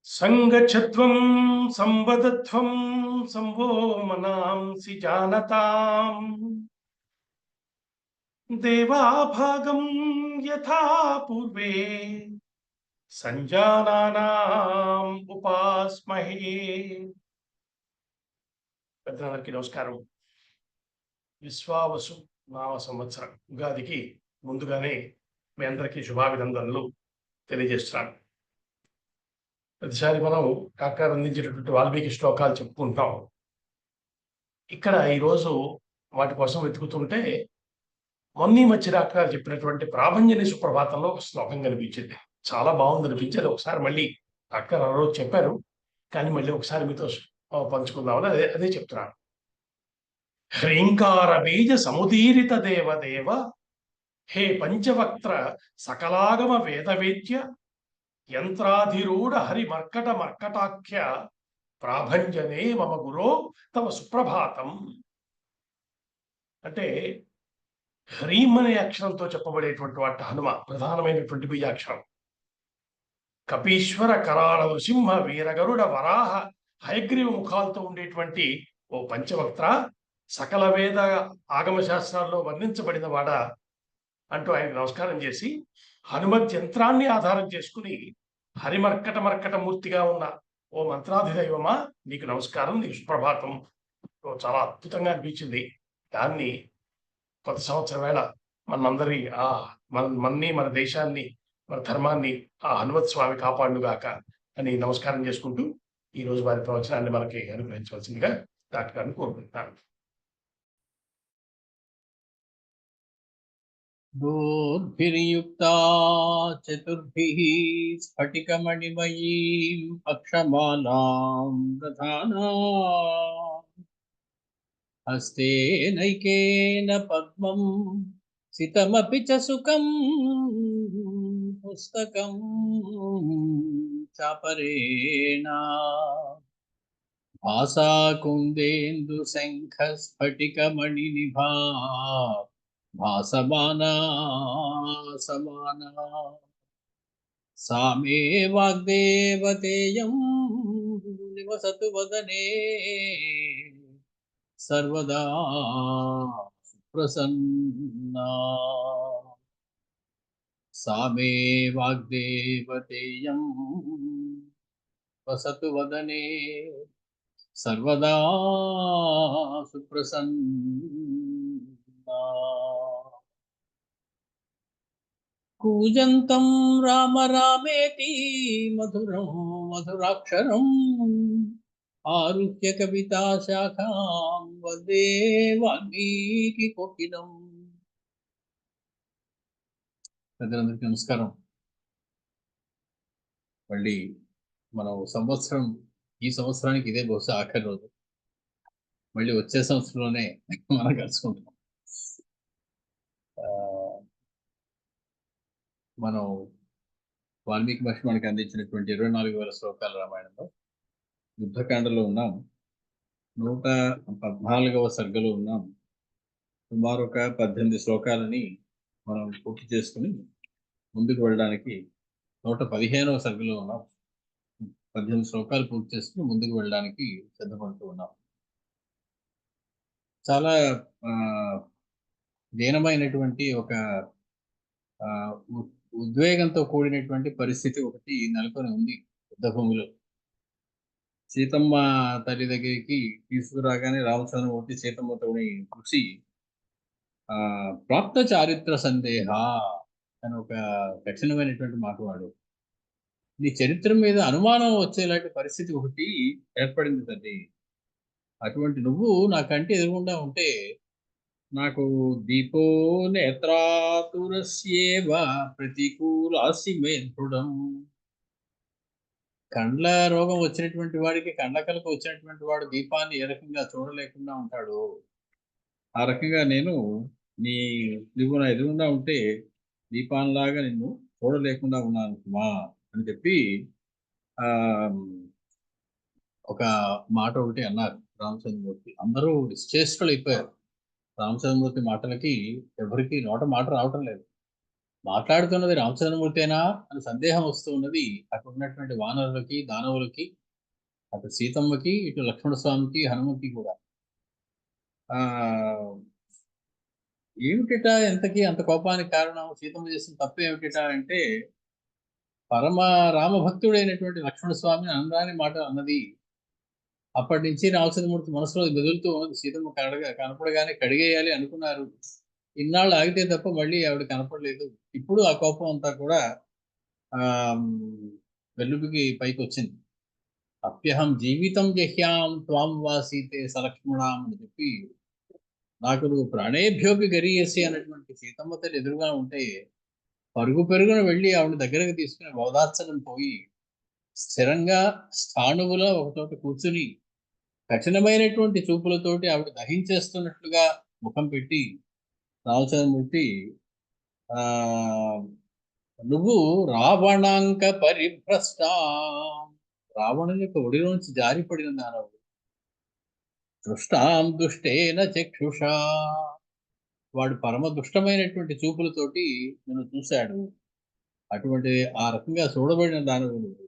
సంగచ్చత్వం సంవదత్వం సంవో మనాంసి జానతాం దేవాభాగం యథా పూర్వే సంజానానాం ఉపాస్మహే. పెద్దలందరికీ నమస్కారం. విశ్వావసు నామ సంవత్సరం ఉగాదికి ముందుగానే మీ అందరికీ శుభాభినందనలు తెలియజేస్తున్నాను. ప్రతిసారి మనం కాకారు అందించేటటువంటి వాల్మీకి శ్లోకాలు చెప్పుకుంటాం. ఇక్కడ ఈరోజు వాటి కోసం వెతుకుతుంటే మొన్నీ మధ్య కాకారు చెప్పినటువంటి ప్రాభంజని సుప్రభాతంలో ఒక శ్లోకం కనిపించింది. చాలా బాగుంది అనిపించేది. ఒకసారి మళ్ళీ కాకారు ఆ రోజు చెప్పారు, కానీ మళ్ళీ ఒకసారి మీతో పంచుకుందామని అదే చెప్తున్నాను. హ్రీంకార బీజ సముదీరిత దేవదేవ హే పంచవక్త్ర సకలాగమ వేదవేద్య యంత్రాధిరూఢ హరి మర్కట మర్కటాఖ్య ప్రాభంజనే మమ గురో తమ సుప్రభాతం. అంటే హ్రీం అనే అక్షరంతో చెప్పబడేటువంటి వాటి హనుమ ప్రధానమైనటువంటి బీజాక్షరం. కపీశ్వర కరాళ నృసింహ వీరగరుడ వరాహ హయగ్రీవ ముఖాలతో ఉండేటువంటి ఓ పంచవక్త్ర, సకల వేద ఆగమ శాస్త్రాల్లో వర్ణించబడిన వాడ అంటూ ఆయన నమస్కారం చేసి, హనుమత్ యంత్రాన్ని ఆధారం చేసుకుని హరిమర్కట మర్కట మూర్తిగా ఉన్న ఓ మంత్రాధిదైవమా, నీకు నమస్కారం, నీకు సుప్రభాతం. చాలా అద్భుతంగా అనిపించింది. దాన్ని కొత్త సంవత్సరం వేళ మనందరి మన్ని మన దేశాన్ని మన ధర్మాన్ని ఆ హనుమత్ స్వామి కాపాడుగాక అని నమస్కారం చేసుకుంటూ ఈ రోజు వారి ప్రవచనాన్ని మనకి అనుగ్రహించవలసిందిగా డాక్టర్ గారిని కోరుకుంటున్నాను. दोर्भिर्युक्ता चतुर्भिः स्फटिकमणिमयीं अक्षमालां दधाना हस्तेनैकेन पद्मं सितमपि च सुखं पुस्तकं चापरेण भासाकुन्देन्दुशङ्खस्फटिकमणिनिभा भासमाना समाना सा मे वाग्देवतेयं निवसतु वदने सर्वदा सुप्रसन्ना. सा मे वाग्देवतेयं वसतु वदने सर्वदा सुप्रसन्ना. कूजन्तं राम रामेति मधुरं मधुराक्षरम् आरुह्य कविता शाखां वन्दे वाल्मीकि कोकिलम्. పెద్దలందరికీ నమస్కారం. మళ్ళీ మనం ఈ సంవత్సరానికి ఇదే బహుశా ఆఖరి రోజు. మళ్ళీ వచ్చే సంవత్సరంలోనే మనం కలుసుకుంటాం. మనం వాల్మీకి మహర్షి మనకి అందించినటువంటి 24,000 శ్లోకాల రామాయణంలో యుద్ధకాండలో ఉన్నాం. 114వ సర్గలో ఉన్నాం. సుమారు ఒక 18 శ్లోకాలని మనం పూర్తి చేసుకుని ముందుకు వెళ్ళడానికి 115వ సర్గలో ఉన్నాం. 18 శ్లోకాలు పూర్తి చేసుకుని ముందుకు వెళ్ళడానికి సిద్ధపడుతూ ఉన్నాం. చాలా దీనమైనటువంటి ఒక ఉద్వేగంతో కూడినటువంటి పరిస్థితి ఒకటి నెలకొని ఉంది యుద్ధభూమిలో. సీతమ్మ తల్లి దగ్గరికి తీసుకురాగానే రామచంద్రమూర్తి సీతమ్మతోని చూసి ప్రాప్త చారిత్ర సందేహ అని ఒక కఠినమైనటువంటి మాట వాడు. నీ చరిత్ర మీద అనుమానం వచ్చేలాంటి పరిస్థితి ఒకటి ఏర్పడింది తల్లి. అటువంటి నువ్వు నాకంటే ఎదురుగుండా ఉంటే నాకు దీపో నేత్రాతురస్యేవ ప్రతికూలాసి మే దృఢం. కండ్ల రోగం వచ్చినటువంటి వాడికి, కండ్లకలకు వచ్చినటువంటి వాడు దీపాన్ని ఏ రకంగా చూడలేకుండా ఉంటాడు, ఆ రకంగా నువ్వు నా ఎదురుగుండా ఉంటే దీపాన్లాగా నిన్ను చూడలేకుండా ఉన్నాను సుమా అని చెప్పి ఒక మాట ఒకటి అన్నారు రామచంద్రమూర్తి. అందరూ నిశ్చేష్టులు అయిపోయారు. రామచంద్రమూర్తి మాటలకి ఎవరికి నోట మాట రావటం లేదు. మాట్లాడుతున్నది రామచంద్రమూర్తేనా అని సందేహం వస్తూ ఉన్నది అక్కడ ఉన్నటువంటి వానరులకి, దానవులకి, అటు సీతమ్మకి, ఇటు లక్ష్మణ స్వామికి, హనుమకి కూడా. ఆ ఏమిటిట ఎంతకీ అంత కోపానికి కారణం? సీతమ్మ చేసిన తప్పు ఏమిటిట అంటే, పరమ రామభక్తుడైనటువంటి లక్ష్మణ స్వామిని అనరాని మాట అన్నది. అప్పటి నుంచి రామచంద్రమూర్తి మనసులో మెదులుతూ ఉన్నది. సీతమ్మ కనపడగానే కడిగేయాలి అనుకున్నారు. ఇన్నాళ్ళు ఆగితే తప్ప మళ్ళీ ఆవిడ కనపడలేదు. ఇప్పుడు ఆ కోపం అంతా కూడా ఆహ్, వెల్లుబికి పైకొచ్చింది. అప్యహం జీవితం జహ్యాం త్వాం వా సీతే సలక్ష్మణాం అని చెప్పి, నాకు నువ్వు ప్రాణేభ్యోపి గరీయసి అన్నటువంటి సీతమ్మ తల్లి ఎదురుగా ఉంటే పరుగు పరుగున వెళ్ళి ఆవిడ దగ్గరకు తీసుకుని ఓదార్చడం పోయి, స్థిరంగా స్థాణువులో ఒక చోట కూర్చుని కఠినమైనటువంటి చూపులతోటి ఆవిడ దహించేస్తున్నట్లుగా ముఖం పెట్టి రామచంద్రమూర్తి, ఆ నువ్వు రావణాంక పరిభ్రష్ట, రావణుని యొక్క ఒడిలోంచి జారిపడిన దానవు, దృష్టాం దుష్టేన చక్షుషా, వాడు పరమ దుష్టమైనటువంటి చూపులతోటి నన్ను చూశాడు. అటువంటి ఆ రకంగా చూడబడిన దానవు నువ్వు.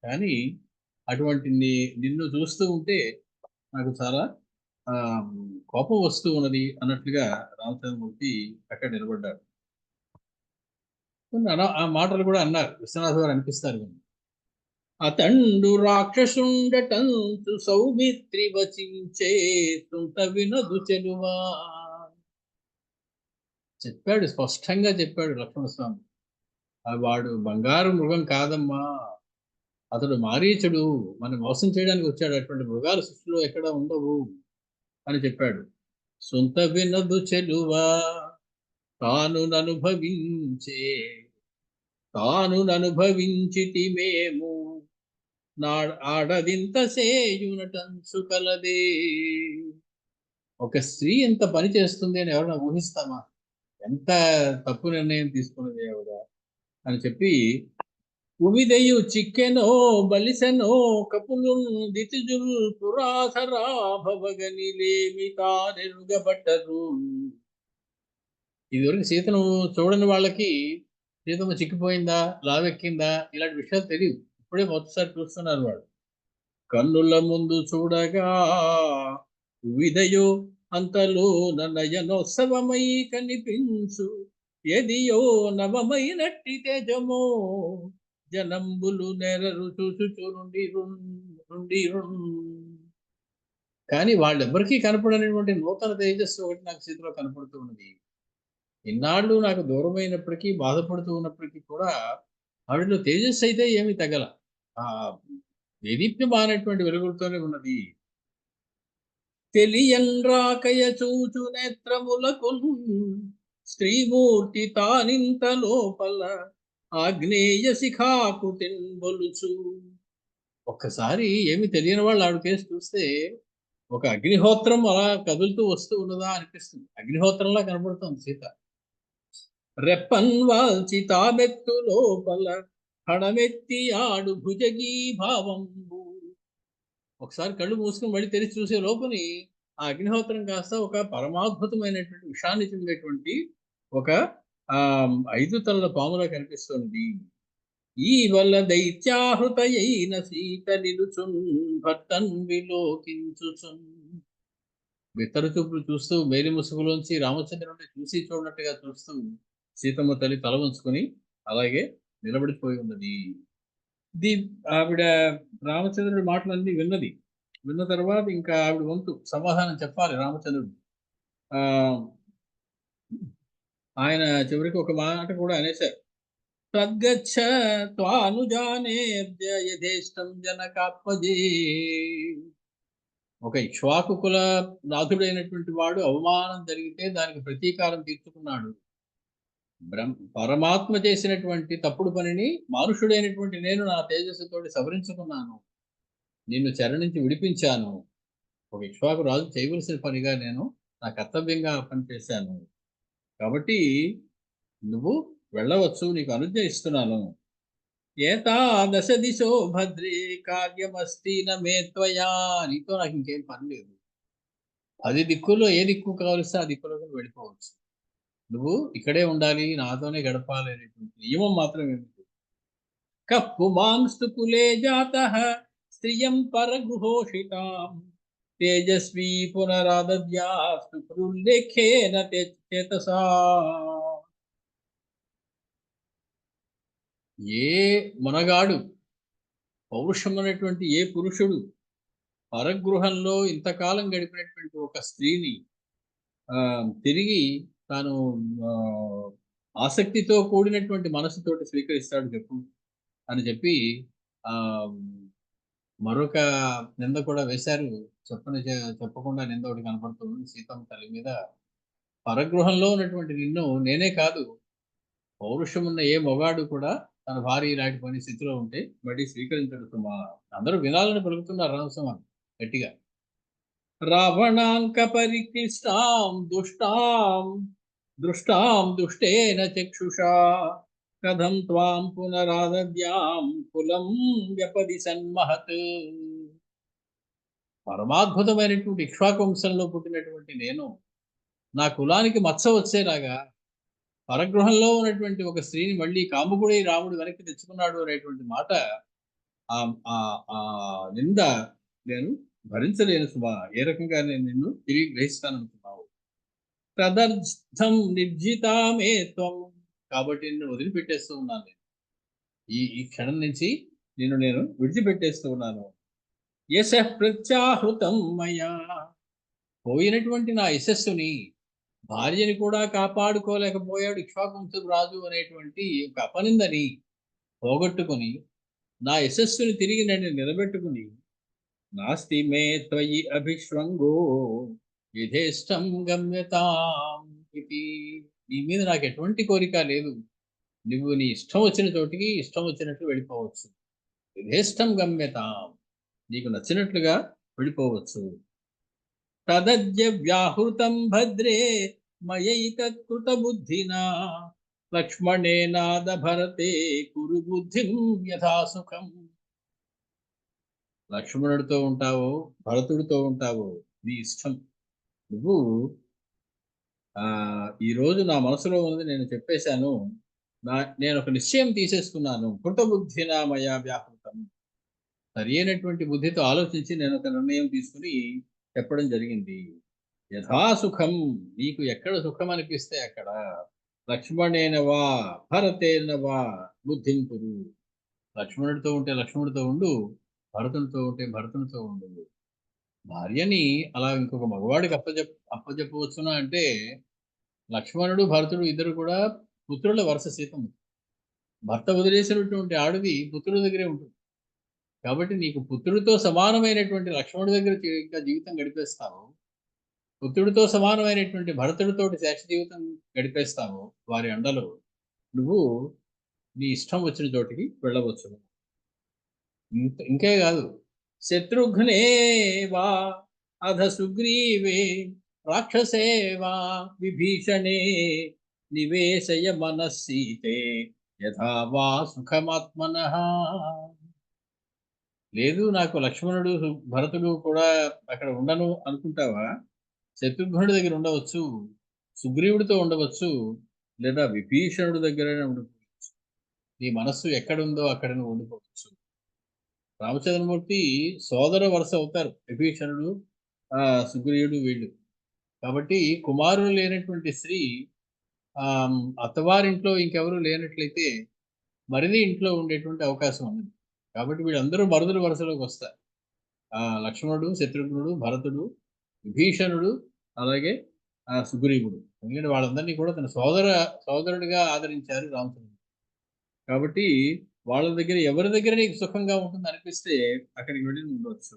కానీ అటువంటి నిన్ను చూస్తూ ఉంటే నాకు చాలా ఆ కోపం వస్తూ ఉన్నది అన్నట్లుగా రామచంద్రమూర్తి అక్కడ నిలబడ్డాడు. ఆ మాటలు కూడా అన్నారు. విశ్వనాథ్ గారు అనిపిస్తారు కానీ, అతండు రాక్షసుండటంతు సౌమిత్రి వచించే తుంట వినదు చెలువా, చెప్పాడు, స్పష్టంగా చెప్పాడు లక్ష్మణస్వామి. వాడు బంగారు మృగం కాదమ్మా, అతడు మారీచుడు, మనం మోసం చేయడానికి వచ్చాడు. అటువంటి మృగాలు సృష్టిలో ఎక్కడ ఉండవు అని చెప్పాడు. సొంత వినదు చెలువా తాను అనుభవించే, తాను అనుభవించిటి మేము నా ఆడదింత సేయునటంచు కలదే. ఒక స్త్రీ ఎంత పని చేస్తుంది అని ఎవరైనా ఊహిస్తామా? ఎంత తప్పు నిర్ణయం తీసుకున్నది ఆవిడ అని చెప్పి, ఉమిదయు చిక్కెనో బలిసెనో కపులు దితిజుల్ పురాధరా భవగనిలేమి తానెరుగబట్టరు. ఇదివరకు సీతను చూడని వాళ్ళకి సీతమ్మ చిక్కిపోయిందా, లావెక్కిందా, ఇలాంటి విషయాలు తెలియదు. ఇప్పుడే మొదటిసారి చూస్తున్నారు వాళ్ళు. కన్నుల ముందు చూడగా విదయో అంతలో నయనోత్సవమై కనిపించు, ఎదియో నవమైనట్టి తేజమో జనంబులు నెరరు చూచుచు నుండి కానీ వాళ్ళెవ్వరికీ కనపడనటువంటి నూతన తేజస్సు ఒకటి నాకు చేతిలో కనపడుతూ ఉన్నది. ఇన్నాళ్ళు నాకు దూరమైనప్పటికీ, బాధపడుతూ ఉన్నప్పటికీ కూడా ఆవిడలో తేజస్సు అయితే ఏమీ తగ్గల. ఆ దేదీప్యమానటువంటి వెలుగులతోనే ఉన్నది. తెలియన్ రాకయ చూచు నేత్రములకున్ స్త్రీమూర్తి తానింత లోపల ఆగ్నేయ శిఖాకృతిన్ బొలుచు. ఒక్కసారి ఏమి తెలియని వాళ్ళు ఆవిడ కేసు చూస్తే ఒక అగ్నిహోత్రం అలా కదులుతూ వస్తూ ఉన్నదా అనిపిస్తుంది. అగ్నిహోత్రంలా కనబడుతుంది సీత. రెప్పన్ వాల్చి తామెత్తు లోపల హడమెత్తి ఆడు భుజగీ భావంబు. ఒకసారి కళ్ళు మూసుకుని మళ్ళీ తెరిచి చూసే లోపుని ఆ అగ్నిహోత్రం కాస్త ఒక పరమాద్భుతమైనటువంటి విషాన్ని చెందినటువంటి ఒక 5 తలల పాములా కనిపిస్తుంది. ఈ వల్ల దైత్యాహృతయైన సీత నిలుచున్ భర్తన్ విలోకించుచున్. బిత్తర చూపులు చూస్తూ మేలి ముసుగులోంచి రామచంద్రుడిని చూసి చూడనట్టుగా చూస్తూ సీతమ్మ తల్లి తల వంచుకొని అలాగే నిలబడిపోయి ఉన్నది. ది ఆవిడ రామచంద్రుడి మాటలన్నీ విన్నది. విన్న తర్వాత ఇంకా ఆవిడ వంతు సమాధానం చెప్పాలి రామచంద్రుడు. ఆ ఆయన చివరికి ఒక మాట కూడా అనేశారు. తద్గచ్చ త్వానుజానేర్య యథేష్టం జనకాత్మజే. ఒక ఇక్ష్వాకు కుల నాథుడైనటువంటి వాడు అవమానం జరిగితే దానికి ప్రతీకారం తీర్చుకున్నాడు. పరమాత్మ చేసినటువంటి తప్పుడు పనిని మానుషుడైనటువంటి నేను నా తేజస్సుతోటి సవరించుకున్నాను. నిన్ను చెర నుంచి విడిపించాను. ఒక ఇక్ష్వాకు రాజు చేయవలసిన పనిగా నేను నా కర్తవ్యంగా పనిచేశాను. కాబట్టి నువ్వు వెళ్ళవచ్చు, నీకు అనుజ్ఞ ఇస్తున్నాను. ఏతాదశ దిశో భద్రే కార్యమస్తి మే త్వయా. నీతో నాకు ఇంకేం పని లేదు. 10 దిక్కుల్లో ఏ దిక్కు కావలిస్తే ఆ దిక్కులోకి వెళ్ళిపోవచ్చు. నువ్వు ఇక్కడే ఉండాలి, నాతోనే గడపాలి అనేటువంటి నియమం మాత్రం ఏమిటి? కప్పు మాంస్తు కులే జాత స్త్రియం పరగృహోషితాం తేజస్వీ పునరాదద్యాస్తు కృల్లేఖేన చేతసా. ఏ మునగాడు, పౌరుషమైనటువంటి ఏ పురుషుడు పరగృహంలో ఇంతకాలం గడిపినటువంటి ఒక స్త్రీని తిరిగి తాను ఆ, ఆసక్తితో కూడినటువంటి మనసుతోటి స్వీకరిస్తాడు చెప్పు అని చెప్పి ఆ మరొక నింద కూడా వేశారు. చెప్పకుండా నింద ఒకటి కనపడుతుంది సీతమ్మ తల్లి మీద. పరగృహంలో ఉన్నటువంటి నిన్ను నేనే కాదు, పౌరుషం ఉన్న ఏ మొగాడు కూడా తన భార్య ఇలాంటి పని స్థితిలో ఉంటే మళ్ళీ స్వీకరించడు సుమా. అందరూ వినాలని పలుకుతున్నారు రామసుమ గట్టిగా. రావణాంక పరిక్లిష్టాం దుష్టాం దృష్టాం దుష్టేన చక్షుషా కథం త్వాం పునరాదద్యాం కులం వ్యపది సన్మహత్. పరమాద్భుతమైనటువంటి ఇక్ష్వాకు వంశంలో పుట్టినటువంటి నేను నా కులానికి మచ్చ వచ్చేలాగా పరగృహంలో ఉన్నటువంటి ఒక స్త్రీని మళ్ళీ కాముకుడి రాముడు వెనక్కి తెచ్చుకున్నాడు అనేటువంటి మాట, ఆ ఆ ఆ నింద నేను భరించలేను సుమా. ఏ రకంగా నేను నిన్ను తిరిగి గ్రహిస్తాననుకున్నావు? తదర్థం నిర్జితామే త్వం, కాబట్టి నిన్ను వదిలిపెట్టేస్తూ ఉన్నాను నేను. ఈ క్షణం నుంచి నేను విడిచిపెట్టేస్తూ ఉన్నాను. యశ ప్రత్యాహృతం మయా, పోయినటువంటి నా యశస్సుని, భార్యని కూడా కాపాడుకోలేకపోయాడు ఇక్ష్వాకుంశపు రాజు అనేటువంటి ఒక అపనిందని పోగొట్టుకుని నా యశస్సుని తిరిగి నన్ను నిలబెట్టుకుని నాస్తి మే త్వయి అభిష్వంగో యథేష్టం గమ్యతాం ఇది. నీ మీద నాకు ఎటువంటి కోరిక లేదు, నువ్వు నీ ఇష్టం వచ్చిన చోటికి ఇష్టం వచ్చినట్లు వెళ్ళిపోవచ్చు. యథేష్టం గమ్యతాం, నీకు నచ్చినట్లుగా వెళ్ళిపోవచ్చు. తదద్య వ్యాహృతం భద్రే మయైతత్కృత బుద్ధినా లక్ష్మణేనాద భరతే కురు బుద్ధిం యథాసుఖం. లక్ష్మణుడితో ఉంటావో భరతుడితో ఉంటావో నీ ఇష్టం. నువ్వు ఈరోజు నా మనసులో ఉన్నది నేను చెప్పేశాను. నేను ఒక నిశ్చయం తీసేసుకున్నాను. కృతబుద్ధినా మయా వ్యాహృతం, సరి అయినటువంటి బుద్ధితో ఆలోచించి నేను ఒక నిర్ణయం తీసుకుని చెప్పడం జరిగింది. యథాసుఖం, నీకు ఎక్కడ సుఖం అనిపిస్తే అక్కడ, లక్ష్మణేనవా భరతేనవా బుద్ధిం కురు. లక్ష్మణుడితో ఉంటే లక్ష్మణుడితో ఉండు, భరతునితో ఉంటే భరతునితో ఉండు. భార్యని అలా ఇంకొక మగవాడికి అప్పచెప్పవచ్చునా అంటే, లక్ష్మణుడు భరతుడు ఇద్దరు కూడా పుత్రుల వరుస సీతము. భర్త వదిలేసినటువంటి ఆడది పుత్రుడి దగ్గరే ఉంటుంది. కాబట్టి నీకు పుత్రుడితో సమానమైనటువంటి లక్ష్మణుడి దగ్గర ఇంకా జీవితం గడిపేస్తావు, పుత్రుడితో సమానమైనటువంటి భరతుడితోటి శేష జీవితం గడిపేస్తావు. వారి అండలో నువ్వు నీ ఇష్టం వచ్చిన చోటికి వెళ్ళవచ్చు. ఇంకే కాదు, శత్రుఘ్నే వా అధ సుగ్రీవే రాక్షసే వా విభీషణే నివేశయ మనస్సీతే యథా వా సుఖమాత్మనః. లేదు నాకు లక్ష్మణుడు భరతుడు కూడా అక్కడ ఉండను అనుకుంటావా? శత్రుఘ్నుడి దగ్గర ఉండవచ్చు, సుగ్రీవుడితో ఉండవచ్చు, లేదా విభీషణుడి దగ్గరైనా ఉండిపోవచ్చు. నీ మనస్సు ఎక్కడుందో అక్కడ నువ్వు ఉండిపోవచ్చు. రామచంద్రమూర్తి సోదర వరుస అవుతారు విభీషణుడు, సుగ్రీవుడు వీళ్ళు. కాబట్టి కుమారులు లేనటువంటి స్త్రీ అత్తవారింట్లో ఇంకెవరు లేనట్లయితే మరిది ఇంట్లో ఉండేటువంటి అవకాశం ఉంది. కాబట్టి వీళ్ళందరూ మరుదుల వరుసలోకి వస్తారు. లక్ష్మణుడు, శత్రుఘ్నుడు, భరతుడు, విభీషణుడు, అలాగే సుగ్రీవుడు. ఎందుకంటే వాళ్ళందరినీ కూడా తన సోదరుడిగా ఆదరించారు రామచంద్రుడు. కాబట్టి వాళ్ళ దగ్గర ఎవరి దగ్గర నీకు సుఖంగా ఉంటుంది అనిపిస్తే అక్కడికి వెళ్ళి ఉండవచ్చు.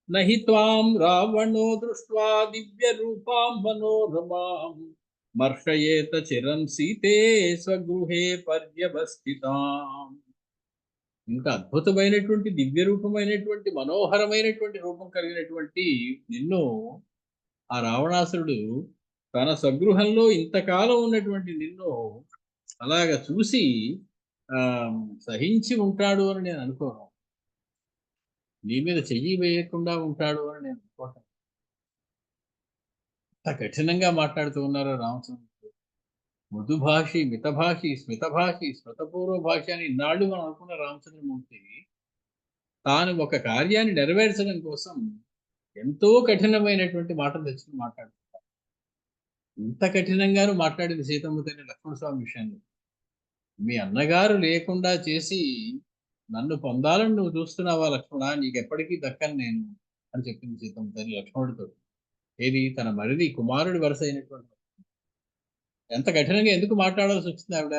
నహి త్వాం రావణో దృష్ట్వా దివ్య రూపాం మనోరమాం మర్షయేత చిరం సీతే స్వగృహే పర్యవస్థితాం. ఇంత అద్భుతమైనటువంటి దివ్య రూపమైనటువంటి మనోహరమైనటువంటి రూపం కలిగినటువంటి నిన్ను ఆ రావణాసురుడు తన స్వగృహంలో ఇంతకాలం ఉన్నటువంటి నిన్ను అలాగ చూసి సహించి ఉంటాడు అని నేను అనుకోను. నీ మీద చెయ్యి వేయకుండా ఉంటాడు అని నేను అనుకోను. అంత కఠినంగా మాట్లాడుతూ ఉన్నారు రామచంద్రుడు. మృదుభాషి, మితభాషి, స్మితభాషి, స్మృతపూర్వ భాష అని ఇన్నాళ్ళు మనం అనుకున్న రామచంద్రమూర్తి తాను ఒక కార్యాన్ని నెరవేర్చడం కోసం ఎంతో కఠినమైనటువంటి మాటలు తెచ్చుకుని మాట్లాడుతాడు. ఇంత కఠినంగాను మాట్లాడింది సీతమ్మ తల్లి లక్ష్మణస్వామి విషయంలో. మీ అన్నగారు లేకుండా చేసి నన్ను పొందాలని నువ్వు చూస్తున్నావా లక్ష్మణ, నీకెప్పటికీ దక్కను నేను అని చెప్పింది సీతమ్మ తల్లి లక్ష్మణుడితో. ఏది తన మరిది కుమారుడి వరుస అయినటువంటి. ఎంత కఠినంగా ఎందుకు మాట్లాడాల్సి వచ్చింది ఆవిడ?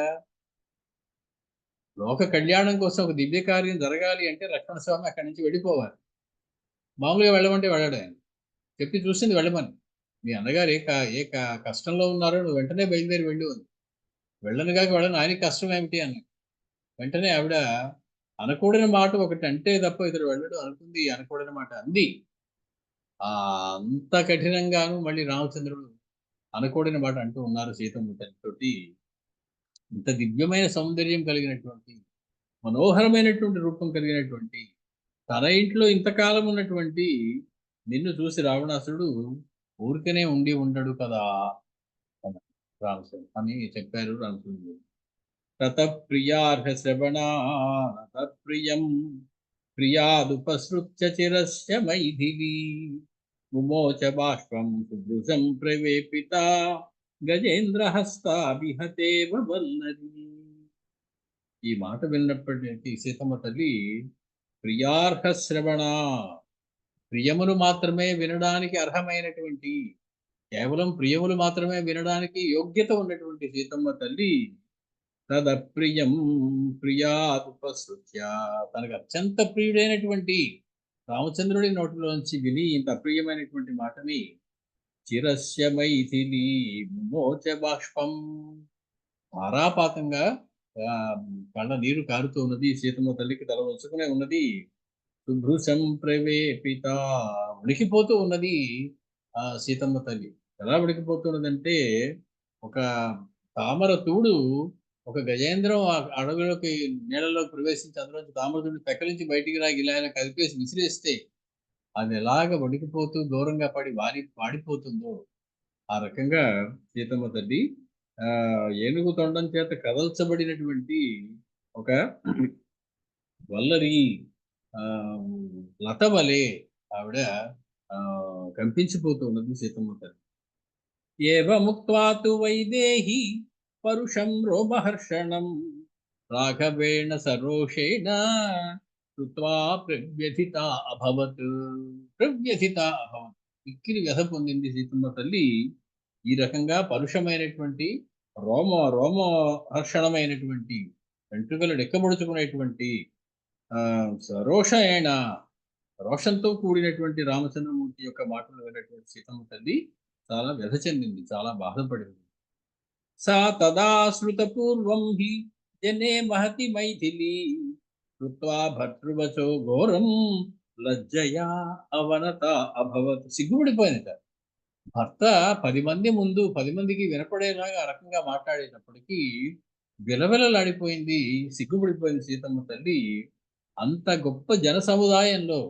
లోక కళ్యాణం కోసం ఒక దివ్య కార్యం జరగాలి అంటే లక్ష్మణస్వామి అక్కడి నుంచి వెళ్ళిపోవాలి. మామూలుగా వెళ్ళమంటే వెళ్ళడు ఆయన. చెప్పి చూసింది వెళ్ళమని. మీ అన్నగారు కష్టంలో ఉన్నారో నువ్వు వెంటనే బయలుదేరి వెళ్ళు అని. వెళ్ళను కాక వెళ్ళను, ఆయనకి కష్టం ఏమిటి అన్న. వెంటనే ఆవిడ అనకూడని మాట ఒకటి అంటే తప్ప ఇతడు వెళ్ళడు అనుకుంది, అనకూడని మాట అంది. అంత కఠినంగాను మళ్ళీ రామచంద్రుడు అనకూడని మాట అంటూ ఉన్నారు సీతమ్మ తల్లితోటి. ఇంత దివ్యమైన సౌందర్యం కలిగినటువంటి, మనోహరమైనటువంటి రూపం కలిగినటువంటి, తన ఇంట్లో ఇంతకాలం ఉన్నటువంటి నిన్ను చూసి రావణాసురుడు ఊరికనే ఉండి ఉండడు కదా రామచంద్ర అని చెప్పారు రామచంద్రుడు. తత ప్రియార్హ శ్రవణాత ప్రియం ప్రియాదుపసృత్య చిరస్య మైథిలీ ముమోచ బాష్పం సుదృశం ప్రవేపిత గజేంద్ర హస్తాభిహతేవ వల్లరి. ఈ మాట విన్నప్పటి సీతమ్మ తల్లి ప్రియార్హ శ్రవణ, ప్రియములు మాత్రమే వినడానికి అర్హమైనటువంటి, కేవలం ప్రియములు మాత్రమే వినడానికి యోగ్యత ఉన్నటువంటి సీతమ్మ తల్లి తదప్రియం ప్రియాదుపసృత్య, తనకు అత్యంత ప్రియుడైనటువంటి రామచంద్రుడి నోటిలోంచి విని ఇంత అప్రియమైనటువంటి మాటని చిరస్య మైథిలి మోచ బాష్పం, ధారాపాతంగా కళ్ళ నీరు కారుతూ ఉన్నది. సీతమ్మ తల్లికి తల వంచుకునే ఉన్నది. శుభ్రుశం ప్రవేపిత, ఉడికిపోతూ ఉన్నది సీతమ్మ తల్లి. ఎలా ఉడికిపోతున్నదంటే ఒక తామర తూడు ఒక గజేంద్రం అడవిలోకి నీళ్ళలోకి ప్రవేశించి అందులోంచి తామర తూడు పెక్కలించి బయటికి రాగి ఇలా ఇలా కలిపేసి విసిరేస్తే అది ఎలాగ వణికిపోతూ దూరంగా పడి వాడిపోతుందో ఆ రకంగా సీతమ్మ తల్లి ఏనుగు తొండం చేత కదల్చబడినటువంటి ఒక వల్లరి లత వలె ఆవిడ కంపించిపోతూ ఉన్నది సీతమ్మ తల్లి. ఏవముక్త్వా తు వైదేహి పరుషం రోమహర్షణం రాఘవేణ సరోషేణ కృత్వా ప్రవ్యథిత అభవత్. ఇక్కిరి వ్యధ పొందింది సీతమ్మ తల్లి. ఈ రకంగా పరుషమైనటువంటి రోమహర్షణమైనటువంటి వెంట్రుకలు డెక్కబడుచుకునేటువంటి సరోషేణ, రోషంతో కూడినటువంటి రామచంద్రమూర్తి యొక్క మాటలు విన్నటువంటి సీతమ్మ తల్లి చాలా వ్యధ చెందింది, చాలా బాధపడింది. సా తదా శ్రుతపూర్వం హి జనే మహతి మైథిలి కృత్వా భర్తృవచో ఘోరం లజ్జయా అవనత అభవత్. సిగ్గుపడిపోయింది. భర్త 10 మంది ముందు 10 మందికి వినపడేలాగా ఆ రకంగా మాట్లాడేటప్పటికీ విలవిలలాడిపోయింది, సిగ్గుపడిపోయింది సీతమ్మ తల్లి. అంత గొప్ప జన సముదాయంలో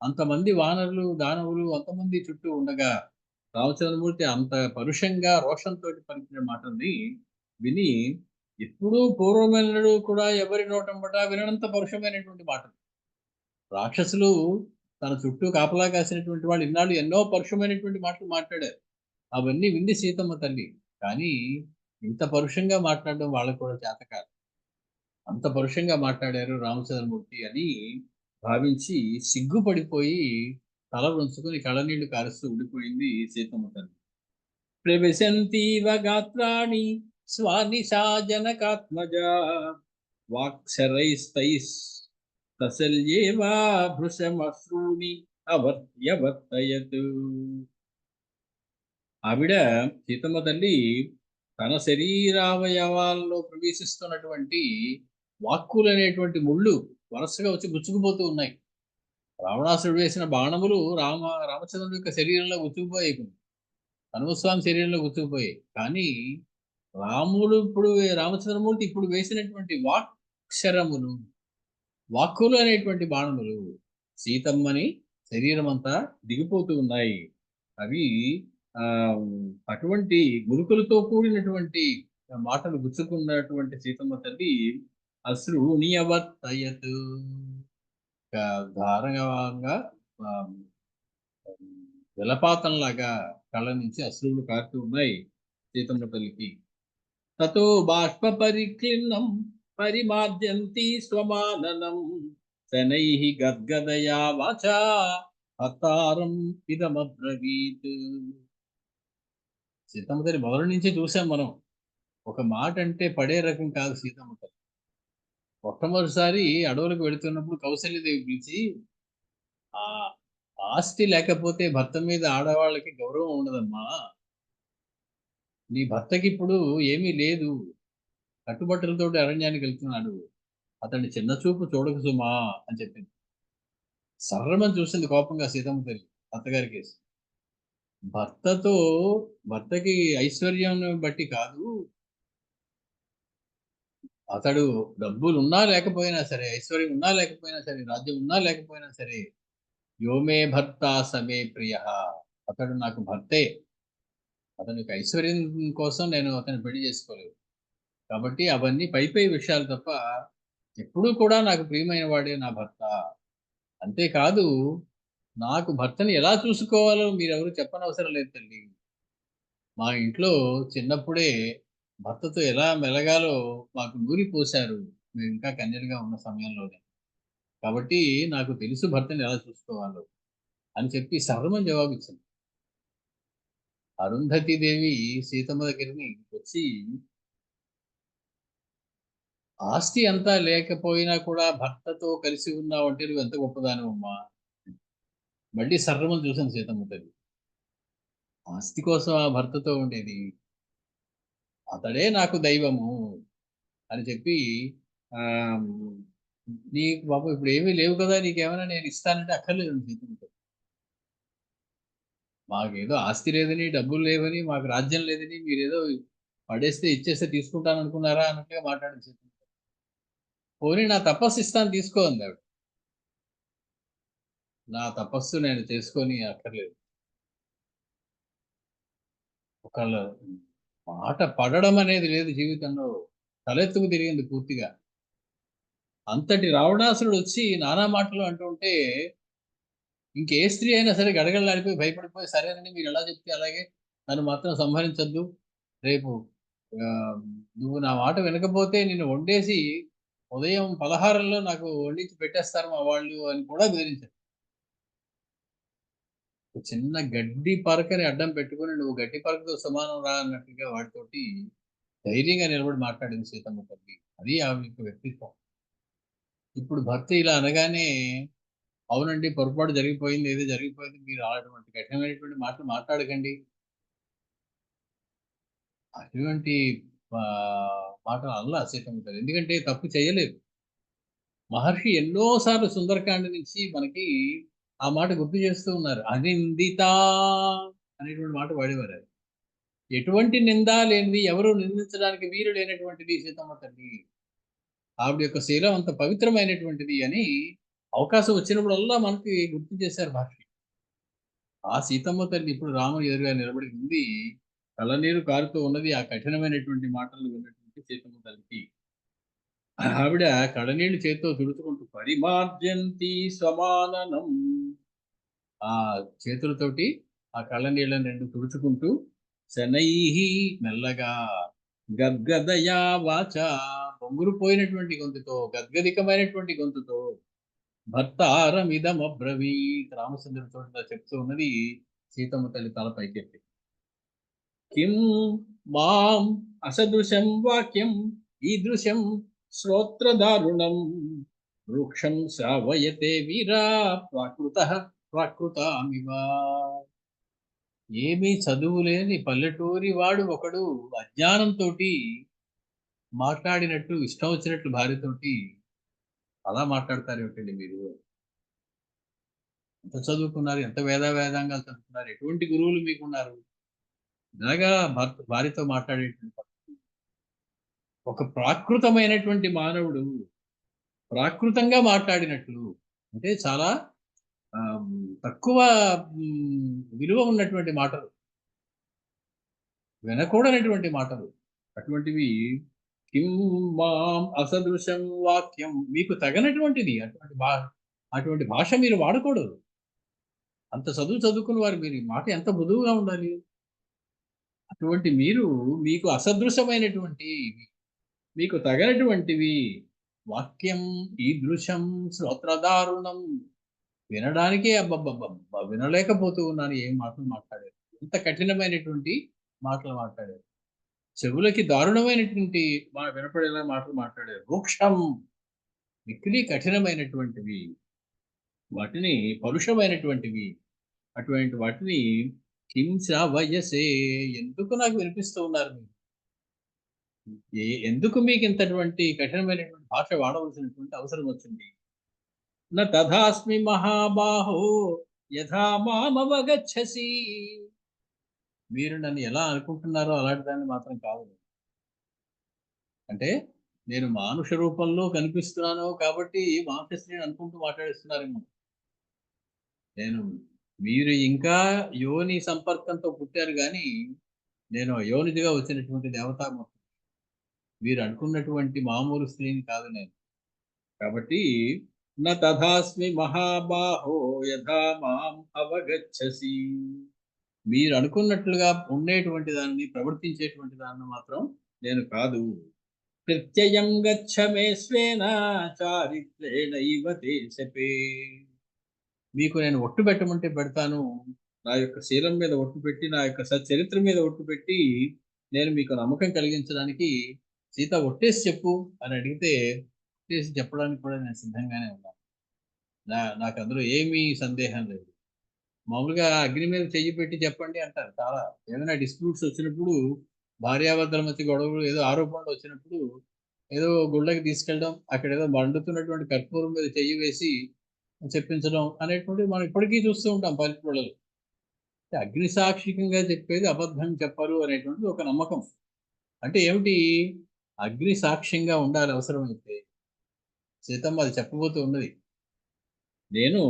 అంతమంది వానరులు దానవులు అంతమంది చుట్టూ ఉండగా రామచంద్రమూర్తి అంత పరుషంగా రోషంతో పలికిన మాటల్ని విని ఎప్పుడూ పూర్వమెన్నడూ కూడా ఎవరి నోటంబట వినంత పరుషమైనటువంటి మాటలు. రాక్షసులు తన చుట్టూ కాపలా కాసినటువంటి వాళ్ళు ఇన్నాళ్ళు ఎన్నో పరుషమైనటువంటి మాటలు మాట్లాడారు. అవన్నీ వింది సీతమ్మ తల్లి. కానీ ఇంత పరుషంగా మాట్లాడడం వాళ్ళకు కూడా చేత కాదు. అంత పరుషంగా మాట్లాడారు రామచంద్రమూర్తి అని భావించి సిగ్గుపడిపోయి తల వంచుకొని కళ్ళనీళ్లు కారుస్తూ ఉండిపోయింది సీతమ్మ తల్లి. ప్రవిశంతీవ గాత్రాణి స్వానిశా జనకాత్మజ వాక్సరైస్తైస్ తసల్యేవా భృశమశ్రూని అవర్యవర్తయత్. ఆవిడ సీతమ్మ తల్లి తన శరీరావయవాల్లో ప్రవేశిస్తున్నటువంటి వాక్కులు అనేటువంటి ముళ్ళు వరుసగా వచ్చి గుచ్చుకుపోతూ ఉన్నాయి. రావణాసురుడు వేసిన బాణములు రామచంద్రుడి యొక్క శరీరంలో గుచ్చుకుపోయాయి, హనుమస్వామి శరీరంలో గుచ్చుకుపోయాయి. కానీ రామచంద్రమూర్తి ఇప్పుడు వేసినటువంటి వాక్శరములు, వాక్కులు అనేటువంటి బాణములు సీతమ్మని శరీరం అంతా దిగిపోతూ ఉన్నాయి. అవి అటువంటి గురుకులతో కూడినటువంటి మాటలు గుచ్చుకున్నటువంటి సీతమ్మ తల్లి అశ్రూణియవర్తయత్ ధారంగా ఆ, జలపాతంలాగా కళ్ళ నుంచి అశ్రువులు కారుతూ ఉన్నాయి సీతమ్మ తల్లికి. తతో బాష్ప పరిక్లిన్నం పరిమార్జంతి స్వమాననం శనైః గద్గదయా వాచా హతారం ఇదమబ్రవీత్. సీతమ్మ తల్లి మొదటి నుంచి చూసాం మనం. ఒక మాట అంటే పడే రకం కాదు సీతమ్మ తల్లి. మొట్టమొదటిసారి అడవులకు వెళుతున్నప్పుడు కౌసల్యదేవి పిలిచి, ఆ ఆస్తి లేకపోతే భర్త మీద ఆడవాళ్ళకి గౌరవం ఉండదమ్మా. నీ భర్తకి ఇప్పుడు ఏమీ లేదు, కట్టుబట్టలతోటి అరణ్యానికి వెళ్తున్నాడు, అతన్ని చిన్న చూపు చూడకు సుమా అని చెప్పింది. సర్రమని చూసింది కోపంగా సీతమ్మ తల్లి అత్తగారి కేసు. భర్తతో భర్తకి ఐశ్వర్యం బట్టి కాదు, అతడు డబ్బులు ఉన్నా లేకపోయినా సరే, ఐశ్వర్యం ఉన్నా లేకపోయినా సరే, రాజ్యం ఉన్నా లేకపోయినా సరే, యోమే భర్త సమే ప్రియ, అతడు నాకు భర్తే. అతనికి ఐశ్వర్యం కోసం నేను అతన్ని పెళ్లి చేసుకోలేదు. కాబట్టి అవన్నీ పై పై విషయాలు తప్ప, ఎప్పుడూ కూడా నాకు ప్రియమైన వాడే నా భర్త. అంతేకాదు, నాకు భర్తని ఎలా చూసుకోవాలో మీరెవరు చెప్పనవసరం లేదు తల్లి. మా ఇంట్లో చిన్నప్పుడే భర్తతో ఎలా మెలగాలో మాకు నూరి పోశారు, మేము ఇంకా కన్యలుగా ఉన్న సమయంలోనే. కాబట్టి నాకు తెలుసు భర్తని ఎలా చూసుకోవాలో అని చెప్పి సర్వమని జవాబిచ్చింది. అరుంధతి దేవి సీతమ్మ దగ్గరికి వచ్చి, ఆస్తి అంతా లేకపోయినా కూడా భర్తతో కలిసి ఉన్నావు అంటే నువ్వు ఎంత గొప్పదానివమ్మా. మళ్ళీ సర్రమని చూసాను సీతమ్మ తల్లి. ఆస్తి కోసం ఆ భర్తతో ఉండేది, అతడే నాకు దైవము అని చెప్పి, ఆ నీకు బాబు ఇప్పుడు ఏమీ లేవు కదా, నీకేమైనా నేను ఇస్తానంటే అక్కర్లేదు సీతమ్మ తల్లి. మాకేదో ఆస్తి లేదని, డబ్బులు లేవని, మాకు రాజ్యం లేదని మీరేదో పడేస్తే ఇచ్చేస్తే తీసుకుంటాను అనుకున్నారా అన్నట్టుగా మాట్లాడింది సీతమ్మ తల్లి. పోనీ నా తపస్సు ఇస్తాను తీసుకో అంది ఆవిడ. నా తపస్సు నేను చేసుకొని అక్కర్లేదు. ఒకళ్ళ మాట పడడం అనేది లేదు జీవితంలో. తలెత్తుకు తిరిగింది పూర్తిగా. అంతటి రావణాసురుడు వచ్చి నానా మాటలు అంటూ ఉంటే, ఇంకే స్త్రీ అయినా సరే గడగడలాడిపోయి భయపడిపోయి, సరేనండి మీరు ఎలా చెప్తే అలాగే, నన్ను మాత్రం సంహరించొద్దు, రేపు ఆ, నువ్వు నా మాట వినకపోతే నిన్ను వండేసి ఉదయం పలహారంలో నాకు వండించి పెట్టేస్తారు మా వాళ్ళు అని కూడా బెదిరించారు. ఒక చిన్న గడ్డి పరకని అడ్డం పెట్టుకొని నువ్వు గడ్డి పరకతో సమానం రా అన్నట్టుగా వాటితోటి ధైర్యంగా నిలబడి మాట్లాడింది సీతమ్మ తల్లి. అది ఆమె యొక్క వ్యక్తిత్వం. ఇప్పుడు భర్త ఇలా అనగానే, అవునండి పొరపాటు జరిగిపోయింది, ఏదో జరిగిపోయింది, మీరు అటువంటి కఠినమైనటువంటి మాటలు మాట్లాడకండి, అటువంటి మాటలు అనలా సీతమ్మ తల్లి. ఎందుకంటే తప్పు చేయలేదు. మహర్షి ఎన్నోసార్లు సుందరకాండ నుంచి మనకి ఆ మాట గుర్తు చేస్తూ ఉన్నారు. అనిందిత అనేటువంటి మాట వాడేవారు అది. ఎటువంటి నింద లేనిది, ఎవరు నిందించడానికి వీలు లేనటువంటిది సీతమ్మ తల్లి. ఆవిడ యొక్క శీలం అంత పవిత్రమైనటువంటిది అని అవకాశం వచ్చినప్పుడల్లా మనకి గుర్తు చేశారు మహర్షి. ఆ సీతమ్మ తల్లి ఇప్పుడు రాముని ఎదురుగా నిలబడి ఉంది. కళ్ళనీరు కారుతూ ఉన్నది ఆ కఠినమైనటువంటి మాటలు విన్నటువంటి సీతమ్మ తల్లికి. ఆవిడ కళ్ళనీళ్లు చేత్తో తుడుచుకుంటూ పరిమార్జంతి స్వమాననం, ఆ చేతులతోటి ఆ కళ్ళనీళ్ళని రెండు తుడుచుకుంటూ, శనైహి మెల్లగా, గద్గదయా వాచ బొంగురు పోయినటువంటి గొంతుతో, గద్గదికమైనటువంటి గొంతుతో, భర్తారమిదమబ్రవీత్ రామచంద్రుడితో చెప్తూ ఉన్నది సీతమ్మ తల్లి తల పైకెత్తి. కిం మాం అసదృశం వాక్యం ఈదృశం శ్రోత్రదారుణం వృక్షం శ్రావయతే వీరా ప్రాకృతామివ. ఏమీ చదువు లేని పల్లెటూరి వాడు ఒకడు అజ్ఞానంతో మాట్లాడినట్టు, ఇష్టం వచ్చినట్లు భార్యతోటి అలా మాట్లాడతారు ఏమిటండి మీరు? ఎంత చదువుకున్నారు, ఎంత వేదాంగాలు చదువుకున్నారు, ఎటువంటి గురువులు మీకున్నారు? ఇలాగా భార్యతో మాట్లాడేటువంటి ఒక ప్రాకృతమైనటువంటి మానవుడు ప్రాకృతంగా మాట్లాడినట్లు, అంటే చాలా తక్కువ విలువ ఉన్నటువంటి మాటలు, వినకూడనటువంటి మాటలు, అటువంటివి కిం మాం అసదృశం వాక్యం, మీకు తగనటువంటిది అటువంటి భాష మీరు వాడకూడదు. అంత చదువు చదువుకున్న వారు మీరు ఈ మాట ఎంత మృదువుగా ఉండాలి. అటువంటి మీరు మీకు అసదృశమైనటువంటి, మీకు తగనటువంటివి వాక్యం ఈదృశం శ్రోత్రదారుణం, వినడానికే అబ్బబ్బబ్బబ్బ వినలేకపోతూ ఉన్నాను. ఏం మాటలు మాట్లాడారు, ఇంత కఠినమైనటువంటి మాటలు మాట్లాడారు, చెవులకి దారుణమైనటువంటి వినపడేలా మాటలు మాట్లాడారు. వృక్షం మిక్కిలి కఠినమైనటువంటివి, వాటిని పరుషమైనటువంటివి, అటువంటి వాటిని హింస వయసే, ఎందుకు నాకు వినిపిస్తూ ఉన్నారు మీరు? ఎందుకు మీకు ఇంతటువంటి కఠినమైనటువంటి భాష వాడవలసినటువంటి అవసరం వచ్చింది? న తథాస్మి మహాబాహో యథా మామవగచ్చసి, మీరు నన్ను ఎలా అనుకుంటున్నారో అలాంటి దాన్ని మాత్రం కాదు. అంటే నేను మానుష రూపంలో కనిపిస్తున్నాను కాబట్టి మానుషశ్రీని అనుకుంటూ మాట్లాడిస్తున్నారేమో. మీరు ఇంకా యోని సంపర్కంతో పుట్టారు కానీ నేను యోనిదిగా వచ్చినటువంటి దేవతామూర్తి. మీరు అనుకున్నటువంటి మామూలు స్త్రీని కాదు నేను. కాబట్టి న తథాస్మి మహాబాహో యథా మాం అవగచ్చసి, మీరు అనుకున్నట్లుగా ఉండేటువంటి దానిని, ప్రవర్తించేటువంటి దానిని మాత్రం నేను కాదు. ప్రత్యయం గచ్చ మే స్వేన చారిత్రేణైవ తే శపే, మీకు నేను ఒట్టు పెట్టమంటే పెడతాను. నా యొక్క శీలం మీద ఒట్టు పెట్టి, నా యొక్క సచ్చరిత్ర మీద ఒట్టు పెట్టి నేను మీకు నమ్మకం కలిగించడానికి సీత ఒట్టేసి చెప్పు అని అడిగితే ఒట్టేసి చెప్పడానికి కూడా నేను సిద్ధంగానే ఉన్నాను. నాకు అందులో ఏమీ సందేహం లేదు. మామూలుగా అగ్ని మీద చెయ్యి పెట్టి చెప్పండి అంటారు. చాలా ఏదైనా డిస్ప్యూట్స్ వచ్చినప్పుడు, భార్యాభర్తల మధ్య గొడవలు, ఏదో ఆరోపణలు వచ్చినప్పుడు ఏదో గుళ్ళకి తీసుకెళ్ళడం, అక్కడ ఏదో మండుతున్నటువంటి కర్పూరం మీద చెయ్యి వేసి చెప్పించడం అనేటువంటిది మనం ఇప్పటికీ చూస్తూ ఉంటాం పల్లెటూళ్ళలో. అగ్ని సాక్షికంగా చెప్పేది అబద్ధం చెప్పరు అనేటువంటిది ఒక నమ్మకం. అంటే ఏమిటి? అగ్ని సాక్ష్యంగా ఉండాలి అవసరమైతే. సీతమ్మ అది చెప్పబోతూ ఉన్నది. నేను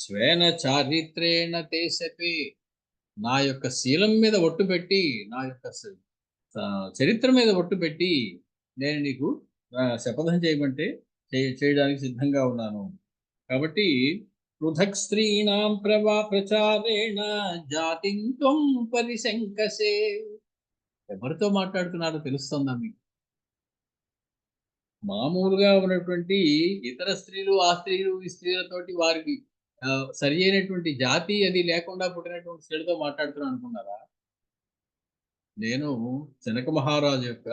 స్వేన చారిత్రేణ తేసపి, నా యొక్క శీలం మీద ఒట్టు పెట్టి, నా యొక్క చరిత్ర మీద ఒట్టు పెట్టి నేను నీకు శపథం చేయమంటే చేయడానికి సిద్ధంగా ఉన్నాను. కాబట్టి పృథక్ స్త్రీణాం ప్రచారేణ జాతిం త్వం పరిశంకసే, ఎవరితో మాట్లాడుతున్నారో తెలుస్తుందా మీకు? మామూలుగా ఉన్నటువంటి ఇతర స్త్రీలు, ఆ స్త్రీలు, ఈ స్త్రీలతోటి వారికి సరి అయినటువంటి జాతి అది లేకుండా పుట్టినటువంటి స్త్రీలతో మాట్లాడుతున్నాను అనుకున్నారా? నేను జనక మహారాజు యొక్క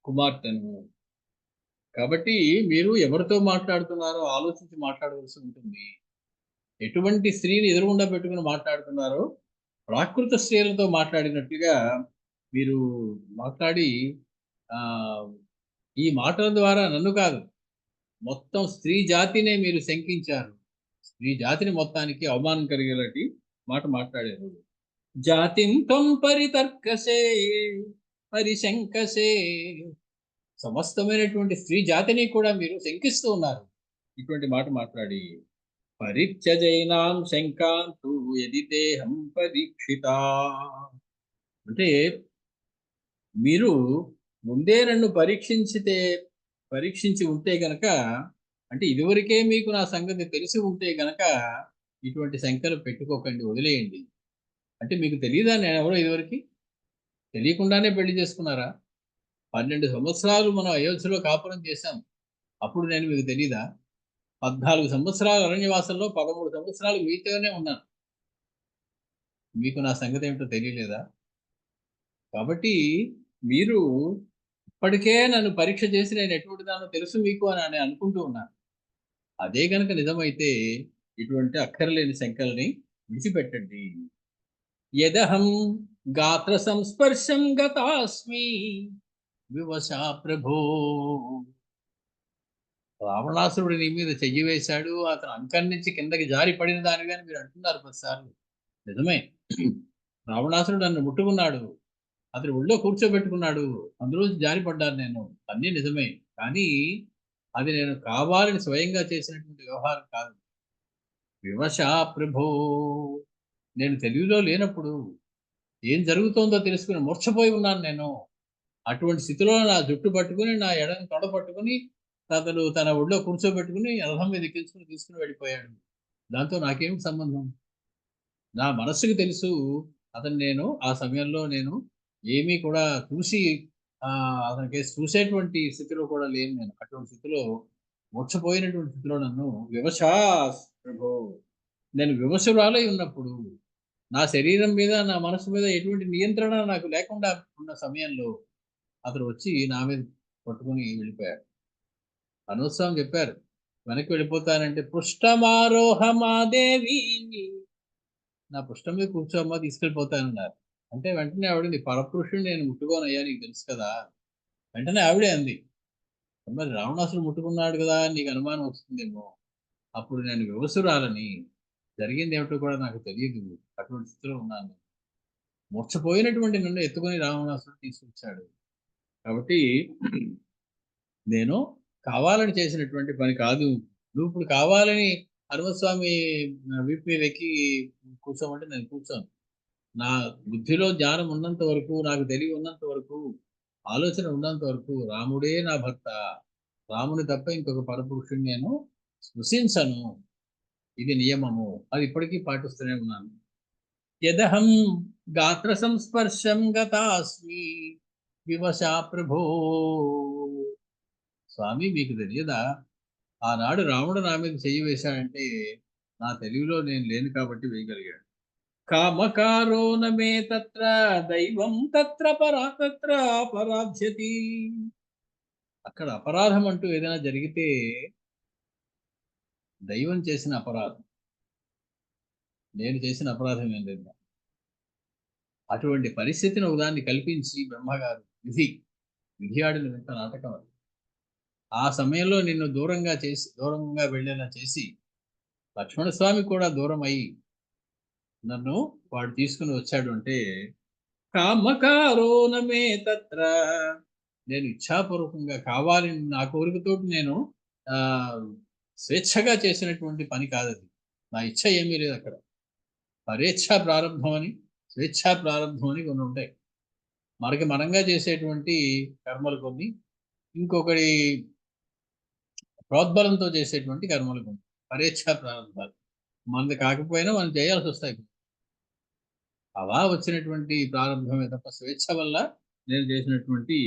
కుమార్తెను. కాబట్టి మీరు ఎవరితో మాట్లాడుతున్నారో ఆలోచించి మాట్లాడవలసి ఉంటుంది. ఎటువంటి స్త్రీని ఎదురుగుండా పెట్టుకుని మాట్లాడుతున్నారో ప్రాకృత స్త్రీలతో మాట్లాడినట్టుగా మీరు మాట్లాడి ఈ మాటల ద్వారా నన్ను కాదు, మొత్తం స్త్రీ జాతినే మీరు శంకించారు. స్త్రీ జాతిని మొత్తానికి అవమానం కలిగేలాంటి మాట మాట్లాడారు. జాతిం త్వం పరితర్కసే పరిశంకసే, సమస్తమైనటువంటి స్త్రీ జాతిని కూడా మీరు శంకిస్తూ ఉన్నారు ఇటువంటి మాట మాట్లాడి. పరిత్యజైనాం శంకాంతు యది దేహం పరీక్షిత, అంటే మీరు ముందే నన్ను పరీక్షించి ఉంటే గనక, అంటే ఇదివరకే మీకు నా సంగతి తెలిసి ఉంటే గనక ఇటువంటి శంకలు పెట్టుకోకండి, వదిలేయండి. అంటే మీకు తెలియదా నేను ఎవరో? ఇదివరకు తెలియకుండానే పెళ్లి చేసుకున్నారా? 12 సంవత్సరాలు మనం అయోధ్యలో కాపురం చేశాం, అప్పుడు నేను మీకు తెలీదా? 14 సంవత్సరాలు అరణ్యవాసంలో 13 సంవత్సరాలు మీతోనే ఉన్నాను, మీకు నా సంగతి ఏమిటో తెలియలేదా? కాబట్టి మీరు ఇప్పటికే నన్ను పరీక్ష చేసి నేను ఎటువంటి దానో తెలుసు మీకు అని అనుకుంటూ ఉన్నాను. అదే గనక నిజమైతే ఇటువంటి అక్కర్లేని శంకల్ని విడిచిపెట్టండి. యదహం గాత్ర సంస్పర్శం గతాస్మి వివశా ప్రభో, రావణాసురుడు నీ మీద చెయ్యి వేశాడు, అతను అంకం నుంచి కిందకి జారి పడిన దానిగాని మీరు అంటున్నారు 10 సార్లు. నిజమే, రావణాసురుడు నన్ను ముట్టుకున్నాడు, అతను ఒళ్ళో కూర్చోబెట్టుకున్నాడు, అందులో జారిపడ్డాను నేను, అన్నీ నిజమే. కానీ అది నేను కావాలని స్వయంగా చేసినటువంటి వ్యవహారం కాదు. వివశా ప్రభో, నేను తెలివిలో లేనప్పుడు ఏం జరుగుతోందో తెలుసుకుని మూర్ఛపోయి ఉన్నాను నేను. అటువంటి స్థితిలో నా జుట్టు పట్టుకుని నా ఎడమ తొడ పట్టుకుని అతను తన ఒళ్ళో కూర్చోబెట్టుకుని రథం మీద ఎక్కించుకుని తీసుకుని వెళ్ళిపోయాడు. దాంతో నాకేమి సంబంధం? నా మనస్సుకి తెలుసు నేను ఆ సమయంలో నేను ఏమీ కూడా చూసి అతనికి చూసేటువంటి స్థితిలో కూడా లేను. నేను అటువంటి స్థితిలో మూర్ఛపోయినటువంటి స్థితిలో నన్ను ప్రభో, నేను వివశురాలై ఉన్నప్పుడు నా శరీరం మీద నా మనసు మీద ఎటువంటి నియంత్రణ నాకు లేకుండా ఉన్న సమయంలో అతను వచ్చి నా మీద పట్టుకుని వెళ్ళిపోయాడు. అనవసరం చెప్పారు, వెనక్కి వెళ్ళిపోతానంటే పృష్ఠమారోహమాదేవి, నా పుష్టం మీద కూర్చోమ్మా తీసుకెళ్ళిపోతానన్నారు. అంటే వెంటనే ఆవిడ పరపురుషుడు నేను ముట్టుకోనయ్యా నీకు తెలుసు కదా. వెంటనే ఆవిడే అంది, మరి రావణాసుడు ముట్టుకున్నాడు కదా నీకు అనుమానం వస్తుందేమో. అప్పుడు నేను వివసురాలని, జరిగింది ఏమిటో కూడా నాకు తెలియదు, అటువంటి స్థితిలో ఉన్నాను. మూర్ఛపోయినటువంటి నన్ను ఎత్తుకొని రావణాసుడు తీసుకొచ్చాడు. కాబట్టి నేను కావాలని చేసినటువంటి పని కాదు. నువ్వు ఇప్పుడు కావాలని హనుమస్వామి వీపు మీద ఎక్కి కూర్చోమంటే నేను కూర్చోను. నా బుద్ధిలో జ్ఞానం ఉన్నంత వరకు, నాకు తెలివి ఉన్నంత వరకు, ఆలోచన ఉన్నంత వరకు రాముడే నా భర్త. రాముని తప్ప ఇంకొక పరపురుషుడిని నేను స్పృశించను. ఇది నియమము. అది ఇప్పటికీ పాటిస్తూనే ఉన్నాను. యదహం గాత్ర సంస్పర్శం గతాస్మి వివశా ప్రభో. స్వామి మీకు తెలియదా, ఆనాడు రాముడు నా మీద చెయ్యి వేశాడంటే నా తెలివిలో నేను లేను కాబట్టి వేయగలిగాడు. కామకారో నమే తత్ర దైవం తత్ర అపరాధ్యతి. అక్కడ అపరాధం అంటూ ఏదైనా జరిగితే దైవం చేసిన అపరాధం, నేను చేసిన అపరాధం ఏం లేదు. అటువంటి పరిస్థితిని ఒకదాన్ని కల్పించి బ్రహ్మగారు విధి ఆడిన వింత నాటకం అది. ఆ సమయంలో నిన్ను దూరంగా వెళ్ళేలా చేసి లక్ష్మణస్వామి కూడా దూరం అయ్యి నన్ను వాడు తీసుకుని వచ్చాడు. అంటే కామకారో నమే తత్ర, నేను ఇచ్ఛాపూర్వకంగా కావాలని నా కోరికతోటి నేను స్వేచ్ఛగా చేసినటువంటి పని కాదది. నా ఇచ్ఛ ఏమీ లేదు అక్కడ. పరేచ్ఛా ప్రారంభం అని, స్వేచ్ఛా ప్రారంభం అని కొన్ని ఉంటాయి. మనకి మనంగా చేసేటువంటి కర్మలు కొన్ని, ఇంకొకటి ప్రోద్బలంతో చేసేటువంటి కర్మలు కొన్ని, పరేచ్ఛా ప్రారంభాలు. మనది కాకపోయినా మనం చేయాల్సి వస్తాయి. అలా వచ్చినటువంటి ప్రారంభమే తప్ప స్వేచ్ఛ వల్ల నేను చేసినటువంటి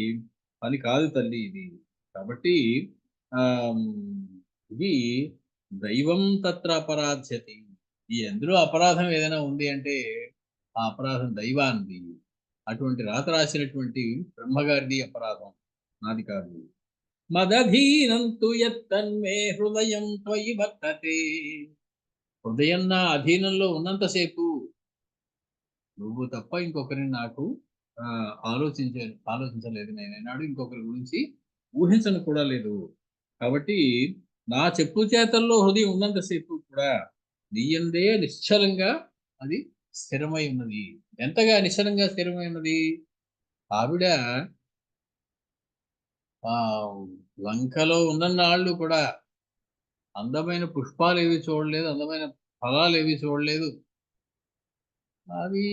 పని కాదు తల్లి ఇది. కాబట్టి ఇది దైవం తత్ర అపరాధ్యతి. ఈ ఎందులో అపరాధం ఏదైనా ఉంది అంటే ఆ అపరాధం దైవాన్ని. అటువంటి రాత రాసినటువంటి బ్రహ్మగారిది అపరాధం, నాది కాదు. మదధీనంతు యత్తన్మే హృదయం త్వయి వర్తతే. హృదయం నా అధీనంలో ఉన్నంతసేపు నువ్వు తప్ప ఇంకొకరిని నాకు ఆలోచించలేదు. నేనేనాడు ఇంకొకరి గురించి ఊహించను కూడా లేదు. కాబట్టి నా చెప్పు చేతల్లో హృదయం ఉన్నంతసేపు కూడా నీయందే నిశ్చలంగా అది స్థిరమై ఉన్నది. ఎంతగా నిశ్చలంగా స్థిరమై ఉన్నది? ఆవిడ లంకలో ఉన్ననాళ్ళు కూడా అందమైన పుష్పాలు ఏవి చూడలేదు, అందమైన ఫలాలు ఏవి చూడలేదు. అవి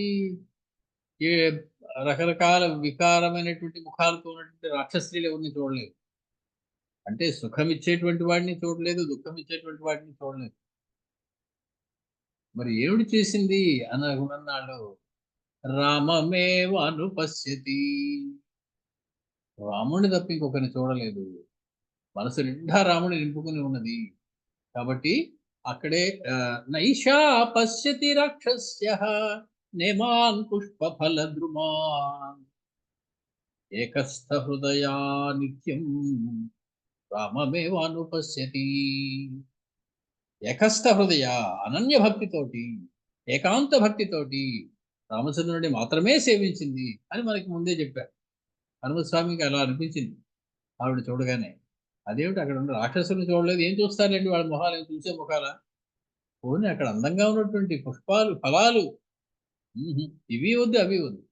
రకరకాల వికారమైనటువంటి ముఖాలతో ఉన్నటువంటి రాక్షస్త్రీలు ఎవరిని చూడలేదు. అంటే సుఖం ఇచ్చేటువంటి వాడిని చూడలేదు, దుఃఖం ఇచ్చేటువంటి వాడిని చూడలేదు. మరి ఏమిటి చేసింది అని అనుకున్నాడు. రామమేవ అనుపశ్యతి. రాముడిని తప్ప ఇంకొకరిని చూడలేదు. మనసు నిండా రాముడిని నింపుకుని ఉన్నది. కాబట్టి అక్కడే నైషా పశ్యతి రాక్షస్య నేమాన్ పుష్పఫల ద్రుమాన్ ఏకస్థ హృదయా నిత్యం రామమేవానుపశ్యతి. ఏకస్థ హృదయ, అనన్య భక్తితోటి, ఏకాంత భక్తితోటి రామచంద్రుడిని మాత్రమే సేవించింది అని మనకి ముందే చెప్పారు. హనుమస్వామికి అలా అనిపించింది ఆవిడ చూడగానే. అదేమిటి అక్కడ ఉన్న రాక్షసుని చూడలేదు, ఏం చూస్తారండి వాళ్ళ మొహాలు, ఏం చూసే ముఖాల. పోనీ అక్కడ అందంగా ఉన్నటువంటి పుష్పాలు, ఫలాలు, ఇవి వద్దు అవి వద్దు.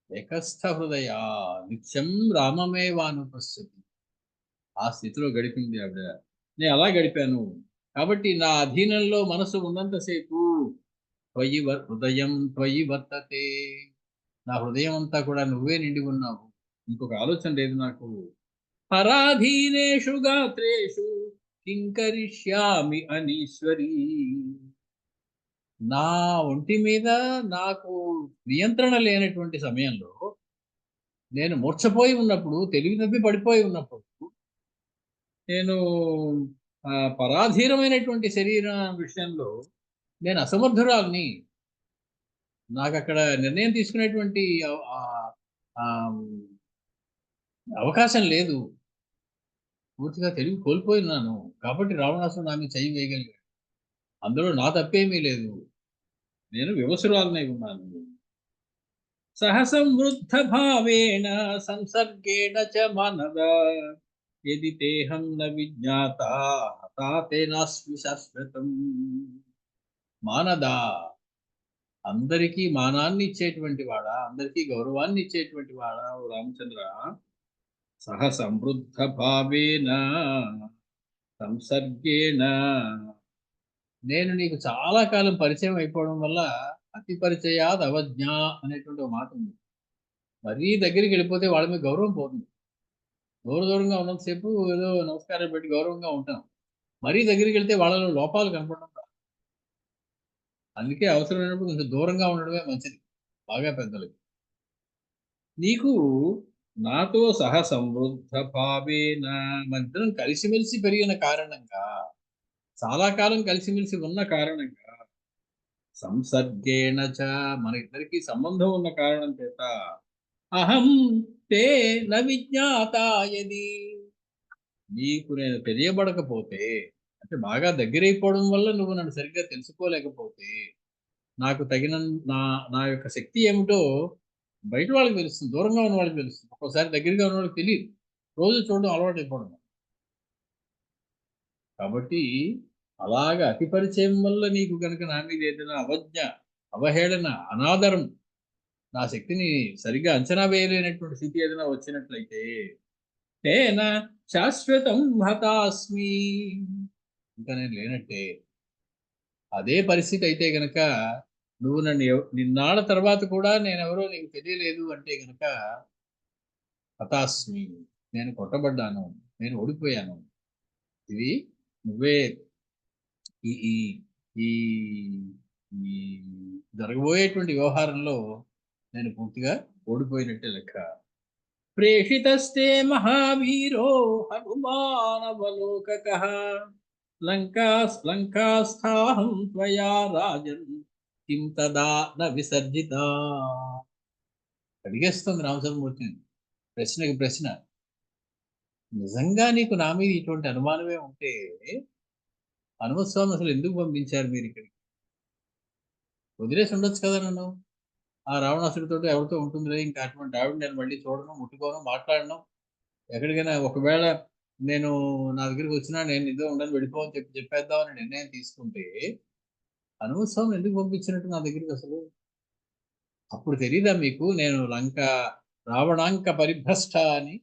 ఏకస్థ హృదయ నిత్యం రామమేవానుపశ్యతి. ఆ స్థితిలో గడిపింది ఆవిడ. నేను అలా గడిపాను. కాబట్టి నా అధీనంలో మనసు ఉన్నంతసేపు హృదయం త్వయి వర్తతే. నా హృదయం అంతా కూడా నువ్వే నిండి ఉన్నావు. ఇంకొక ఆలోచన లేదు నాకు. పరాధీనేషు గాత్రేషు కింకరిష్యామి అనీశ్వరి. నా ఒంటి మీద నాకు నియంత్రణ లేనటువంటి సమయంలో, నేను మూర్ఛపోయి ఉన్నప్పుడు, తెలివి తప్పి పడిపోయి ఉన్నప్పుడు, నేను పరాధీనమైనటువంటి శరీరం విషయంలో నేను అసమర్థురాల్ని. నాకక్కడ నిర్ణయం తీసుకునేటువంటి ఆహ్, అవకాశం లేదు. పూర్తిగా తెలివి కోల్పోయున్నాను. కాబట్టి రావణాసురుడు నా మీద చెయ్యి వేయగలిగాడు. అందులో నా తప్పేమీ లేదు. నేను వివసురాలినై ఉన్నాను. సహసంవృద్ధ భావేన సంసర్గేణ చ మానవ యది తేహం న విజ్ఞాత హతా తేనాస్మి శాశ్వతం. మానదా, అందరికీ మానాన్ని ఇచ్చేటువంటి వాడా, అందరికీ గౌరవాన్ని ఇచ్చేటువంటి వాడా ఓ రామచంద్ర, సహ సమృద్ధ భావేన సంసర్గేణ, నేను నీకు చాలా కాలం పరిచయం అయిపోవడం వల్ల అతి పరిచయాద్ అవజ్ఞ అనేటువంటి ఒక మాట ఉంది. మరీ దగ్గరికి వెళ్ళిపోతే వాళ్ళ మీద గౌరవం పోతుంది. దూరంగా ఉన్నంతసేపు ఏదో నమస్కారం పెట్టి గౌరవంగా ఉంటాం. మరీ దగ్గరికి వెళ్తే వాళ్ళలో లోపాలు కనపడడం ప్రారంభిస్తాయి. అందుకే అవసరమైనప్పుడు కొంచెం దూరంగా ఉండడమే మంచిది, బాగా పెద్దలకి. నీకు నాతో సహ సమృద్ధ భావేన, మనిద్దరం కలిసిమెలిసి పెరిగిన కారణంగా, చాలా కాలం కలిసిమెలిసి ఉన్న కారణంగా, సంసర్గేణ చ, మన ఇద్దరికి సంబంధం ఉన్న కారణం చేత, అహం తే న విజ్ఞాత యది, నీకు నేను తెలియబడకపోతే, అంటే బాగా దగ్గరైపోవడం వల్ల నువ్వు నన్ను సరిగ్గా తెలుసుకోలేకపోతే, నాకు తగిన నా నా యొక్క శక్తి ఏమిటో బయట వాళ్ళకి తెలుస్తుంది, దూరంగా ఉన్న వాళ్ళకి తెలుస్తుంది. ఒక్కోసారి దగ్గరగా ఉన్న వాళ్ళకి తెలియదు. రోజు చూడడం అలవాటు అయిపోవడం. కాబట్టి అలాగా అతి పరిచయం వల్ల నీకు గనుక నా మీద ఏదైనా అవజ్ఞ, అవహేళన, అనాదరం, నా శక్తిని సరిగ్గా అంచనా వేయలేనటువంటి స్థితి ఏదైనా వచ్చినట్లయితే, తేన శాశ్వతం హతాస్మి, ఇంకా నేను లేనట్టే. అదే పరిస్థితి అయితే గనక, నువ్వు నిన్నాళ్ళ తర్వాత కూడా నేనెవరో నీకు తెలియలేదు అంటే గనక, హతాస్మి, నేను కొట్టబడ్డాను, నేను ఓడిపోయాను. ఇది నువ్వే ఈ ఈ ఈ ఈ జరగబోయేటువంటి వ్యవహారంలో నేను పూర్తిగా ఓడిపోయినట్టే లెక్క. ప్రేషితస్తే మహావీరో హనుమానవలోకకః లంకాస్థాహం త్వయా రాజన్ కిం తదా న విసర్జితా. అడిగేస్తుంది రామచంద్రమూర్తిని ప్రశ్నకి ప్రశ్న. నిజంగా నీకు నా మీద ఇటువంటి అనుమానమే ఉంటే హనుమత్ స్వామి అసలు ఎందుకు పంపించారు మీరు ఇక్కడికి? వదిలేసి ఉండొచ్చు కదా నన్ను. ఆ రావణాసుడితో ఎవరితో ఉంటుందిలే, ఇంకా అటువంటి ఆవిడ నేను మళ్ళీ చూడను, ముట్టుకోను, మాట్లాడను. ఎక్కడికైనా ఒకవేళ నేను నా దగ్గరికి వచ్చినా నేను ఇదో ఉండను, వెళ్ళిపోవని చెప్పేద్దామని నిర్ణయం తీసుకుంటే, హనుమత్ స్వామి ఎందుకు పంపించినట్టు నా దగ్గరికి అసలు? అప్పుడు తెలీదా మీకు నేను రావణాంక పరిభ్రష్ట అని,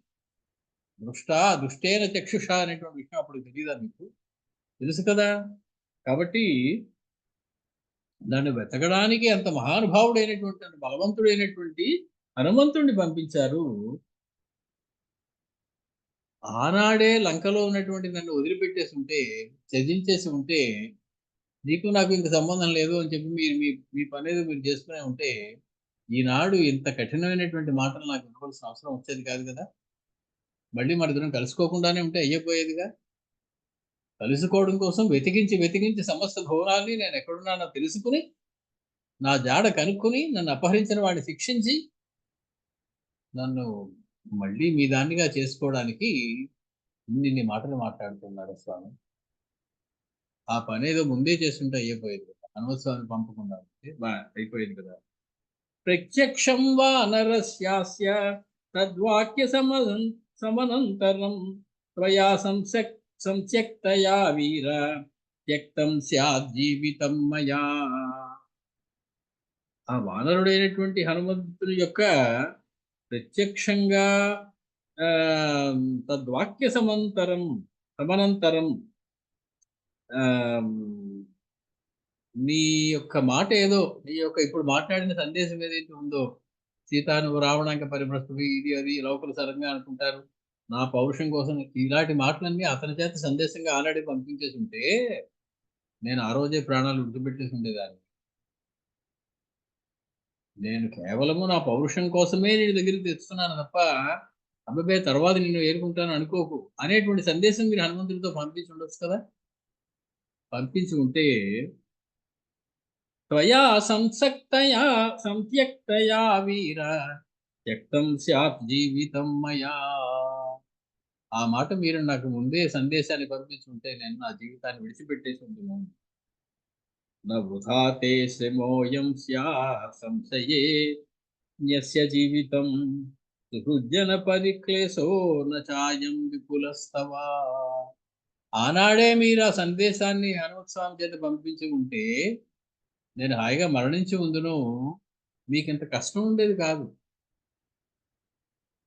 దుష్టేన చక్షుష అనేటువంటి విషయం అప్పుడు తెలీదా మీకు? తెలుసు కదా. కాబట్టి నన్ను వెతకడానికి అంత మహానుభావుడైనటువంటి, బలవంతుడైనటువంటి హనుమంతుడిని పంపించారు. ఆనాడే లంకలో ఉన్నటువంటి నన్ను వదిలిపెట్టేసి ఉంటే, త్యజించేసి ఉంటే, నీకు నాకు ఇంక సంబంధం లేదు అని చెప్పి మీరు మీ మీ పనేదో మీరు చేసుకునే ఉంటే, ఈనాడు ఇంత కఠినమైనటువంటి మాటలు నాకు వినవలసిన అవసరం వచ్చేది కాదు కదా. మళ్ళీ మనిద్దరం కలుసుకోకుండానే ఉంటే అయ్యిపోయేదిగా. కలుసుకోవడం కోసం వెతికించి సమస్త భువనాల్ని నేను ఎక్కడున్నానో తెలుసుకుని, నా జాడ కనుక్కొని, నన్ను అపహరించిన వాడిని శిక్షించి, నన్ను మళ్ళీ మీ దాన్నిగా చేసుకోవడానికి ఇన్ని మాటలు మాట్లాడుతున్నాడు స్వామి. ఆ పనేదో ముందే చేసుంటే అయ్యిపోయేది కదా. హనుమత్ స్వామిని పంపకుండా ఉంటే అయిపోయేది కదా. ప్రత్యక్షం వానరస్యాస్య తద్వాక్య సమనంతరం త్వయా సంస్యక్తయా వీర త్యక్తం స్యాద్ జీవితం మయా. ఆ వానరుడైనటువంటి హనుమంతుని యొక్క ప్రత్యక్షంగా తద్వాక్య సమనంతరం నీ యొక్క మాట ఏదో, నీ యొక్క ఇప్పుడు మాట్లాడిన సందేశం ఏదైతే ఉందో, సీత నువ్వు రావడానికి పరిభ్రష్టువి, ఇది అది లోకల సరంగా అనుకుంటారు, నా పౌరుషం కోసం ఇలాంటి మాటలన్నీ అతని చేత సందేశంగా ఆల్రెడీ పంపించేసి ఉంటే నేను ఆ రోజే ప్రాణాలు విడిచిపెట్టేసి ఉండేదాన్ని. నేను కేవలము నా పౌరుషం కోసమే నీ దగ్గరికి తెస్తున్నాను తప్ప అబ్బాయి తర్వాత నిన్ను ఏరుకుంటాను అనుకోకు అనేటువంటి సందేశం మీరు హనుమంతుడితో పంపించి ఉండొచ్చు కదా. పంపించి ఉంటే త్వయా సంసక్తయా సంత్యక్తయా వీర త్యక్తం స్యాత్ జీవితం మయా. ఆ మాట మీరు నాకు ముందే సందేశాన్ని పంపించి ఉంటే నేను నా జీవితాన్ని విడిచిపెట్టేసి ఉంటున్నాను. న వృథా తే శ్రమోయం స్యాత్ సంశయే యస్య జీవితం సుహృజ్జన పరిక్లేశో న చాయం విపులస్తవా. ఆనాడే మీరు ఆ సందేశాన్ని హనుమత్స్వామి చేత పంపించి ఉంటే నేను హాయిగా మరణించి ఉందును, మీకింత కష్టం ఉండేది కాదు.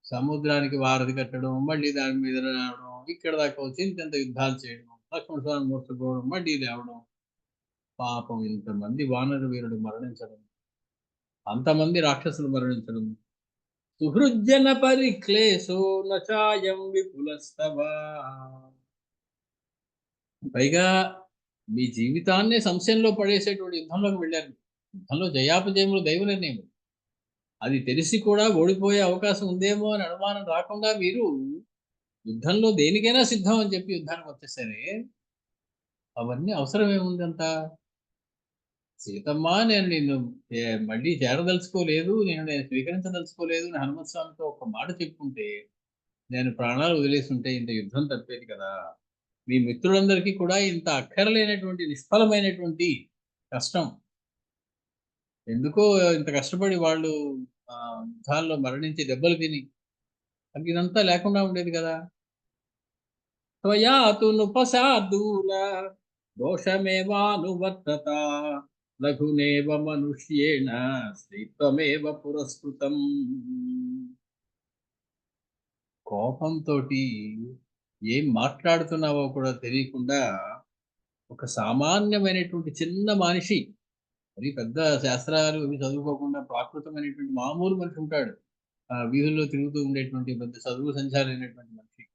సముద్రానికి వారధి కట్టడం, మళ్ళీ దాని మీద రావడం, ఇక్కడ దాకా వచ్చి ఇంత యుద్ధాలు చేయడం, లక్ష్మణ స్వామి మూర్చపోవడం, మళ్ళీ లేవడం. పాపం ఇంతమంది వానర వీరుడు మరణించడం, అంతమంది రాక్షసులు మరణించడం. సుహృజ్జన పరిక్లేశో నచాయం విపులస్తవా. పైగా మీ జీవితాన్నే సంశయంలో పడేసేటువంటి యుద్ధంలోకి వెళ్ళారు. యుద్ధంలో జయాపజయములు దైవ నిర్ణయం. అది తెలిసి కూడా ఓడిపోయే అవకాశం ఉందేమో అని అనుమానం రాకుండా మీరు యుద్ధంలో దేనికైనా సిద్ధం అని చెప్పి యుద్ధానికి వచ్చేసరే అవన్నీ అవసరం ఏముందంత. సీతమ్మ నేను నిన్ను మళ్ళీ చేరదలుచుకోలేదు, నేను స్వీకరించదలుచుకోలేదు అని హనుమత్ స్వామితో ఒక మాట చెప్పుకుంటే నేను ప్రాణాలు వదిలేసి ఉంటే ఇంత యుద్ధం తప్పేది కదా. మీ మిత్రులందరికీ కూడా ఇంత అక్కరలేనటువంటి నిష్ఫలమైనటువంటి కష్టం ఎందుకో ఇంత కష్టపడి వాళ్ళు యుద్ధాల్లో మరణించి దెబ్బలు తిని అది ఇదంతా లేకుండా ఉండేది కదా. త్వయాతు నుపసాదూల దోషమేవానువర్తత లఘునేవ మనుష్యేణ స్త్రీత్వమేవ పురస్కృతం. కోపంతో ఏం మాట్లాడుతున్నావో కూడా తెలియకుండా ఒక సామాన్యమైనటువంటి చిన్న మనిషి, మరి పెద్ద శాస్త్రాలు ఇవి చదువుకోకుండా ప్రాకృతమైనటువంటి మామూలు మనిషి ఉంటాడు, వీధుల్లో తిరుగుతూ ఉండేటువంటి పెద్ద చదువు సంచారైనటువంటి మనిషి,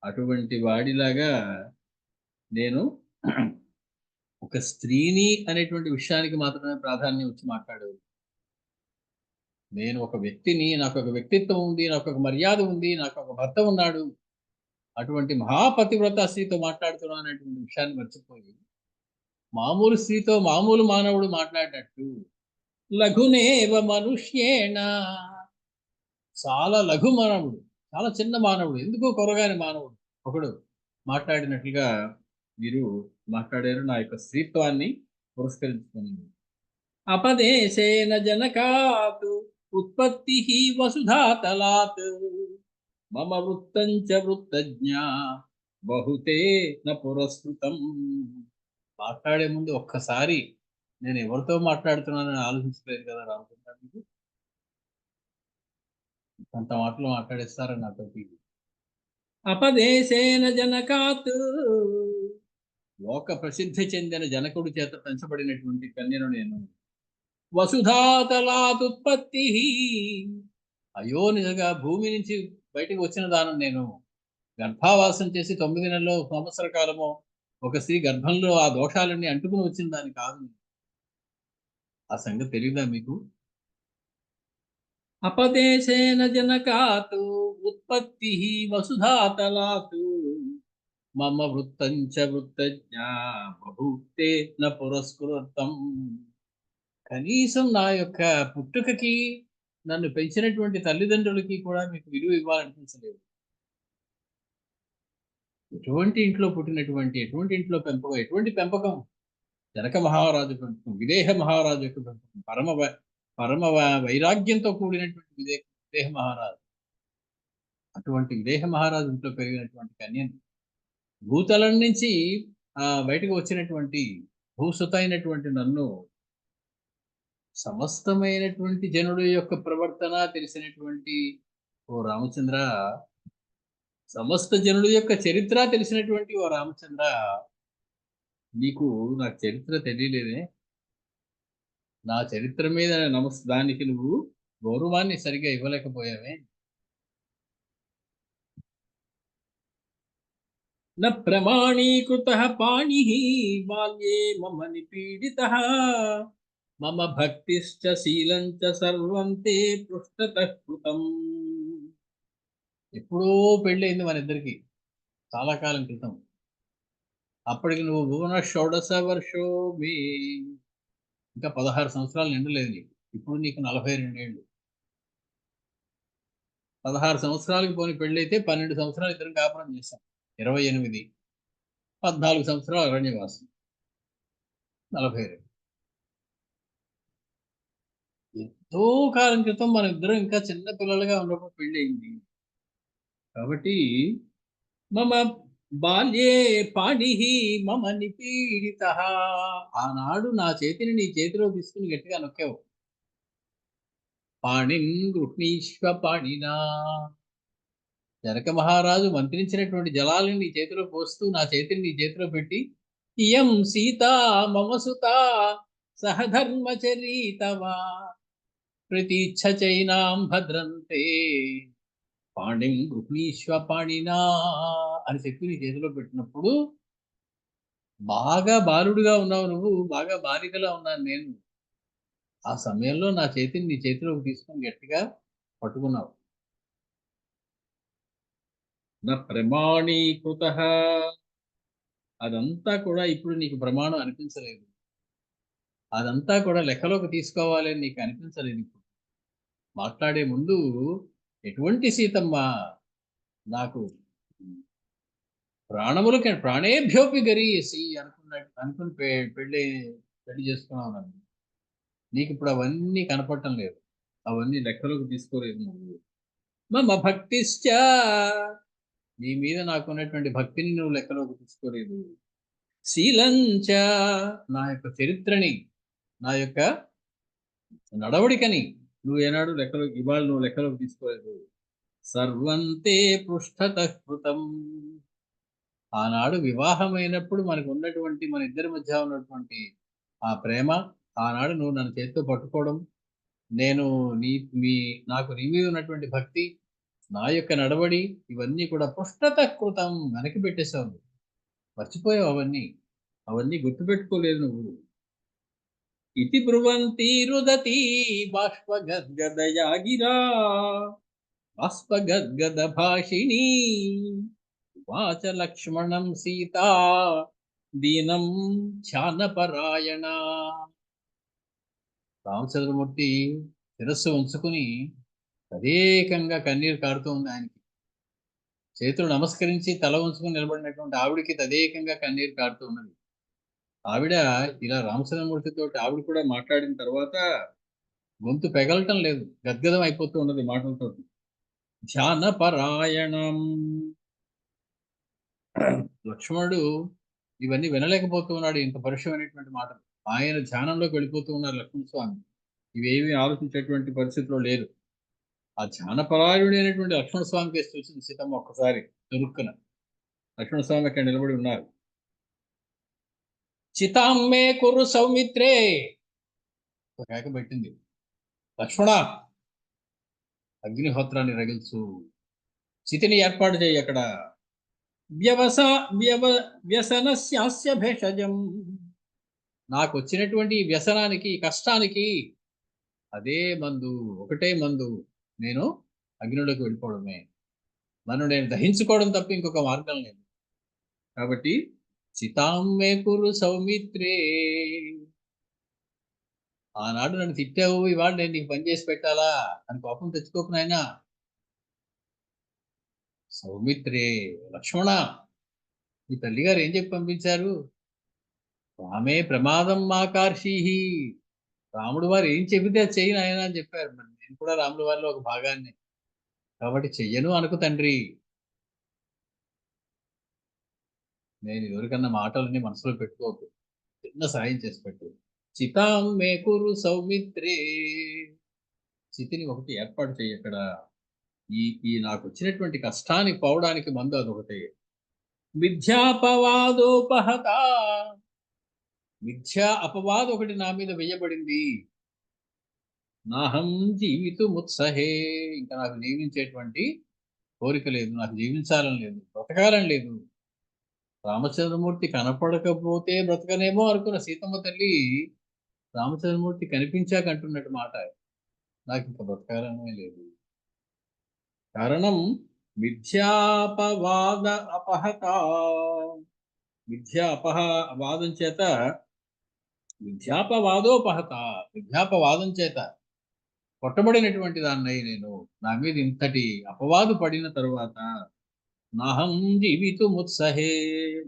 అటువంటి వాడిలాగా నేను ఒక స్త్రీని అనేటువంటి విషయానికి మాత్రమే ప్రాధాన్యం ఇచ్చి మాట్లాడేది. నేను ఒక వ్యక్తిని, నాకు ఒక వ్యక్తిత్వం ఉంది, నాకు ఒక మర్యాద ఉంది, నాకు ఒక భర్త ఉన్నాడు, అటువంటి మహాపతివ్రత స్త్రీతో మాట్లాడుతున్నాను అనేటువంటి విషయాన్ని మర్చిపోయి మామూలు స్త్రీతో మామూలు మానవుడు మాట్లాడినట్టు లఘునేవ మనుష్యేణ, చాలా లఘు మానవుడు, చాలా చిన్న మానవుడు, ఎందుకో కొరగాని మానవుడు ఒకడు మాట్లాడినట్లుగా మీరు మాట్లాడారు. నా యొక్క స్త్రీత్వాన్ని పురస్కరించుకుని అపదేశేన జనకాత్ ఉత్పత్తి వసుధాతలాత్ మమ వృత్తంచ వృత్తజ్ఞ బహుతే న పురస్కృతం. మాట్లాడే ముందు ఒక్కసారి నేను ఎవరితో మాట్లాడుతున్నానని ఆలోచించలేదు కదా రామచంద్ర. మీకు అంత మాటలు మాట్లాడేస్తారని నాతోటి. అపదేశేన జనకాత్, లోక ప్రసిద్ధి చెందిన జనకుడి చేత పెంచబడినటువంటి కన్యను నేను. వసుధాతలాతుత్పత్తి, అయోనిజగా భూమి నుంచి బయటకు వచ్చిన దానం నేను. గర్భావాసం చేసి 9 నెలల్లో సంవత్సర కాలము ఒక స్త్రీ గర్భంలో ఆ దోషాలన్నీ అంటుకుని వచ్చిన దాన్ని కాదు. ఆ సంగతి తెలియదా మీకు? అపదేశేన జనకాతు ఉత్పత్తి వసుధాతలాతు మమ వృత్తంచ వృత్తజ్ఞ బహుతే న పురస్కృతం. కనీసం నా యొక్క పుట్టుకకి, నన్ను పెంచినటువంటి తల్లిదండ్రులకి కూడా మీకు విలువ ఇవ్వాలనిపించలేదు. ఎటువంటి ఇంట్లో పుట్టినటువంటి, ఎటువంటి ఇంట్లో పెంపకం, ఎటువంటి పెంపకం, జనక మహారాజు పెంపకం, విదేహ మహారాజు యొక్క పెంపకం, పరమ వైరాగ్యంతో కూడినటువంటి విదేహ మహారాజు. అటువంటి విదేహ మహారాజు ఇంట్లో పెరిగినటువంటి కన్యను, భూతలం నుంచి బయటకు వచ్చినటువంటి భూసుత అయినటువంటి నన్ను, సమస్తమైనటువంటి జనుడు యొక్క ప్రవర్తన తెలిసినటువంటి ఓ రామచంద్ర, సమస్త జనుడు యొక్క చరిత్ర తెలిసినటువంటి ఓ రామచంద్ర, నీకు నాకు చరిత్ర తెలియలేదే? నా చరిత్ర మీద దానికి నువ్వు గౌరవాన్ని సరిగా ఇవ్వలేకపోయావే. న ప్రమాణీకృతః పాణిః బాల్యే మమ నిపీడితః మమ భక్తిశ్చ శీలంచ సర్వం తే పృష్ఠతః కృతం. ఎప్పుడో పెళ్ళయింది మన ఇద్దరికి, చాలా కాలం క్రితం. అప్పటికి నువ్వు భువన షోడశ వర్షో మీ, ఇంకా 16 సంవత్సరాలు నిండలేదు నీకు. ఇప్పుడు నీకు 42 ఏళ్ళు. 16 సంవత్సరాలకి పోని పెళ్ళైతే 12 సంవత్సరాలు ఇద్దరం కాపురం చేశాం. 28, 14 సంవత్సరాలు అరణ్యవాసం, 42. ఎంతో కాలం క్రితం మన ఇద్దరం ఇంకా చిన్న పిల్లలుగా ఉన్నప్పుడు పెళ్ళి అయింది. కాబట్టి మమ బాల్యే పాణిః మమ నిపీడితః, ఆనాడు నా చేతిని నీ చేతిలో తీసుకుని గట్టిగా నొక్కావు. పాణిం గృహ్ణీష్వ పాణినా, జనక మహారాజు మంత్రించినటువంటి జలాలను నీ చేతిలో పోస్తూ నా చేతిని నీ చేతిలో పెట్టి, ఇయం సీత మమ సుత సహధర్మచరీతవా ప్రతీచ్ఛ చైనాం భద్రంతే పాణిం గృహ్ణీష్వ పాణినా అని చెప్పి నీ చేతిలో పెట్టినప్పుడు, బాగా బాలుడుగా ఉన్నావు నువ్వు, బాగా బాలికలా ఉన్నాను నేను. ఆ సమయంలో నా చేతిని నీ చేతిలోకి తీసుకొని గట్టిగా పట్టుకున్నావు. నా ప్రమాణీకృతః, అదంతా కూడా ఇప్పుడు నీకు ప్రమాణం అనిపించలేదు. అదంతా కూడా లెక్కలోకి తీసుకోవాలి అని నీకు అనిపించలేదు. ఇప్పుడు మాట్లాడే ముందు ఎటువంటి సీతమ్మ, నాకు ప్రాణములకి ప్రాణేభ్యోపి గరీయసి అనుకుని పెళ్లి చేసుకున్నావు నన్ను. నీకు ఇప్పుడు అవన్నీ కనపడటం లేదు, అవన్నీ లెక్కలోకి తీసుకోలేదు నువ్వు. మమ భక్తిశ్చ, నీ మీద నాకున్నటువంటి భక్తిని నువ్వు లెక్కలోకి తీసుకోలేదు. శీలంచ, నా యొక్క చరిత్రని, నా యొక్క నడవడికని నువ్వు ఏనాడు లెక్కలోకి, ఇవాళ నువ్వు లెక్కలోకి తీసుకోలేదు. సర్వంతే పృష్ఠతః కృతం, ఆనాడు వివాహమైనప్పుడు మనకు ఉన్నటువంటి, మన ఇద్దరి మధ్య ఉన్నటువంటి ఆ ప్రేమ, ఆనాడు నువ్వు నన్ను చేతితో పట్టుకోవడం, నేను నాకు నీ మీద ఉన్నటువంటి భక్తి, నా యొక్క నడవడి, ఇవన్నీ కూడా పృష్ఠతః కృతం, వెనక్కి పెట్టేశావు. మర్చిపోయావు అవన్నీ, అవన్నీ గుర్తుపెట్టుకోలేదు నువ్వు. ఇతి బ్రువంతి రుదతి బాష్పగద్గదయా గిరా బాష్పగద్గద భాషిణీ వాచ లక్ష్మణం సీతా దీనం ధ్యానపరాయణ. రామచంద్రమూర్తి శిరస్సు ఉంచుకుని తదేకంగా కన్నీరు కారుతూ ఉంది ఆయనకి. చేతులు నమస్కరించి తల ఉంచుకుని నిలబడినటువంటి ఆవిడికి తదేకంగా కన్నీరు కారుతూ ఉన్నది. ఆవిడ ఇలా రామచంద్రమూర్తితో ఆవిడ కూడా మాట్లాడిన తర్వాత గొంతు పెగలటం లేదు, గద్గదం అయిపోతూ ఉన్నది మాటలతో. ధ్యానపరాయణం, లక్ష్మణుడు ఇవన్నీ వినలేకపోతూ ఉన్నాడు, ఇంత పరుషమైనటువంటి మాటలు. ఆయన ధ్యానంలోకి వెళ్ళిపోతూ ఉన్నారు లక్ష్మణ స్వామి. ఇవేమీ ఆలోచించేటువంటి పరిస్థితిలో లేరు. ఆ ధ్యానపరాయణుడైనటువంటి లక్ష్మణ స్వామికి చూసింది సీతమ్మ ఒక్కసారి దురుక్కున. లక్ష్మణ స్వామి అక్కడ నిలబడి ఉన్నారు. చితామ్మే కురు సౌమిత్రే, ఒక కేక పెట్టింది. లక్ష్మణ, అగ్నిహోత్రాన్ని రగిల్చు, చితిని ఏర్పాటు చేయి అక్కడ. వ్యసనస్యాస్య భేషజం, నాకు వచ్చినటువంటి వ్యసనానికి, కష్టానికి అదే మందు, ఒకటే మందు, నేను అగ్నిలోకి వెళ్ళిపోవడమే. నన్ను నేను దహించుకోవడం తప్ప ఇంకొక మార్గం లేదు. కాబట్టి చితామ్మే కురు సౌమిత్రే, ఆనాడు నన్ను తిట్టావు, ఇవాళ నేను నీకు పని చేసి పెట్టాలా అని కోపం తెచ్చుకోకు నాయనా. సౌమిత్రే, లక్ష్మణ, మీ తల్లిగారు ఏం చెప్పి పంపించారు? రామే ప్రమాదం మాకార్షీ, రాముడు వారు ఏం చెబితే అది చెయ్యి నాయన అని చెప్పారు. మరి నేను కూడా రాముడు వారిలో ఒక భాగాన్ని, కాబట్టి చెయ్యను అనుకు తండ్రి. నేను ఎవరికన్నా మాటలన్నీ మనసులో పెట్టుకోకు, చిన్న సాయం చేసి పెట్టు. చితాం మే కురు సౌమిత్రే, చితిని ఒకటి ఏర్పాటు చెయ్యి అక్కడ. ఈ నాకు వచ్చినటువంటి కష్టానికి పోవడానికి మందు అదొకటే. మిథ్యాపవాదోపహత, మిథ్యా అపవాదం ఒకటి నా మీద వేయబడింది. నాహం జీవితుముత్సహే, ఇంకా నాకు జీవించేటువంటి కోరిక లేదు, నాకు జీవించాలని లేదు, బ్రతకాలని లేదు. రామచంద్రమూర్తి కనపడకపోతే బ్రతకనేమో అనుకున్న సీతమ్మ తల్లి రామచంద్రమూర్తి కనిపించాక అంటున్నట్టు మాట, నాకు ఇంకా బ్రతకాలనే లేదు. కారణం మిథ్యాపవాద అపహత, వాదం చేత, మిథ్యాపవాదోపహత, మిథ్యాపవాదం చేత కొట్టబడినటువంటి దాన్నై నేను, నా మీద ఇంతటి అపవాదు పడిన తరువాత నాహం జీవితుముత్సహే,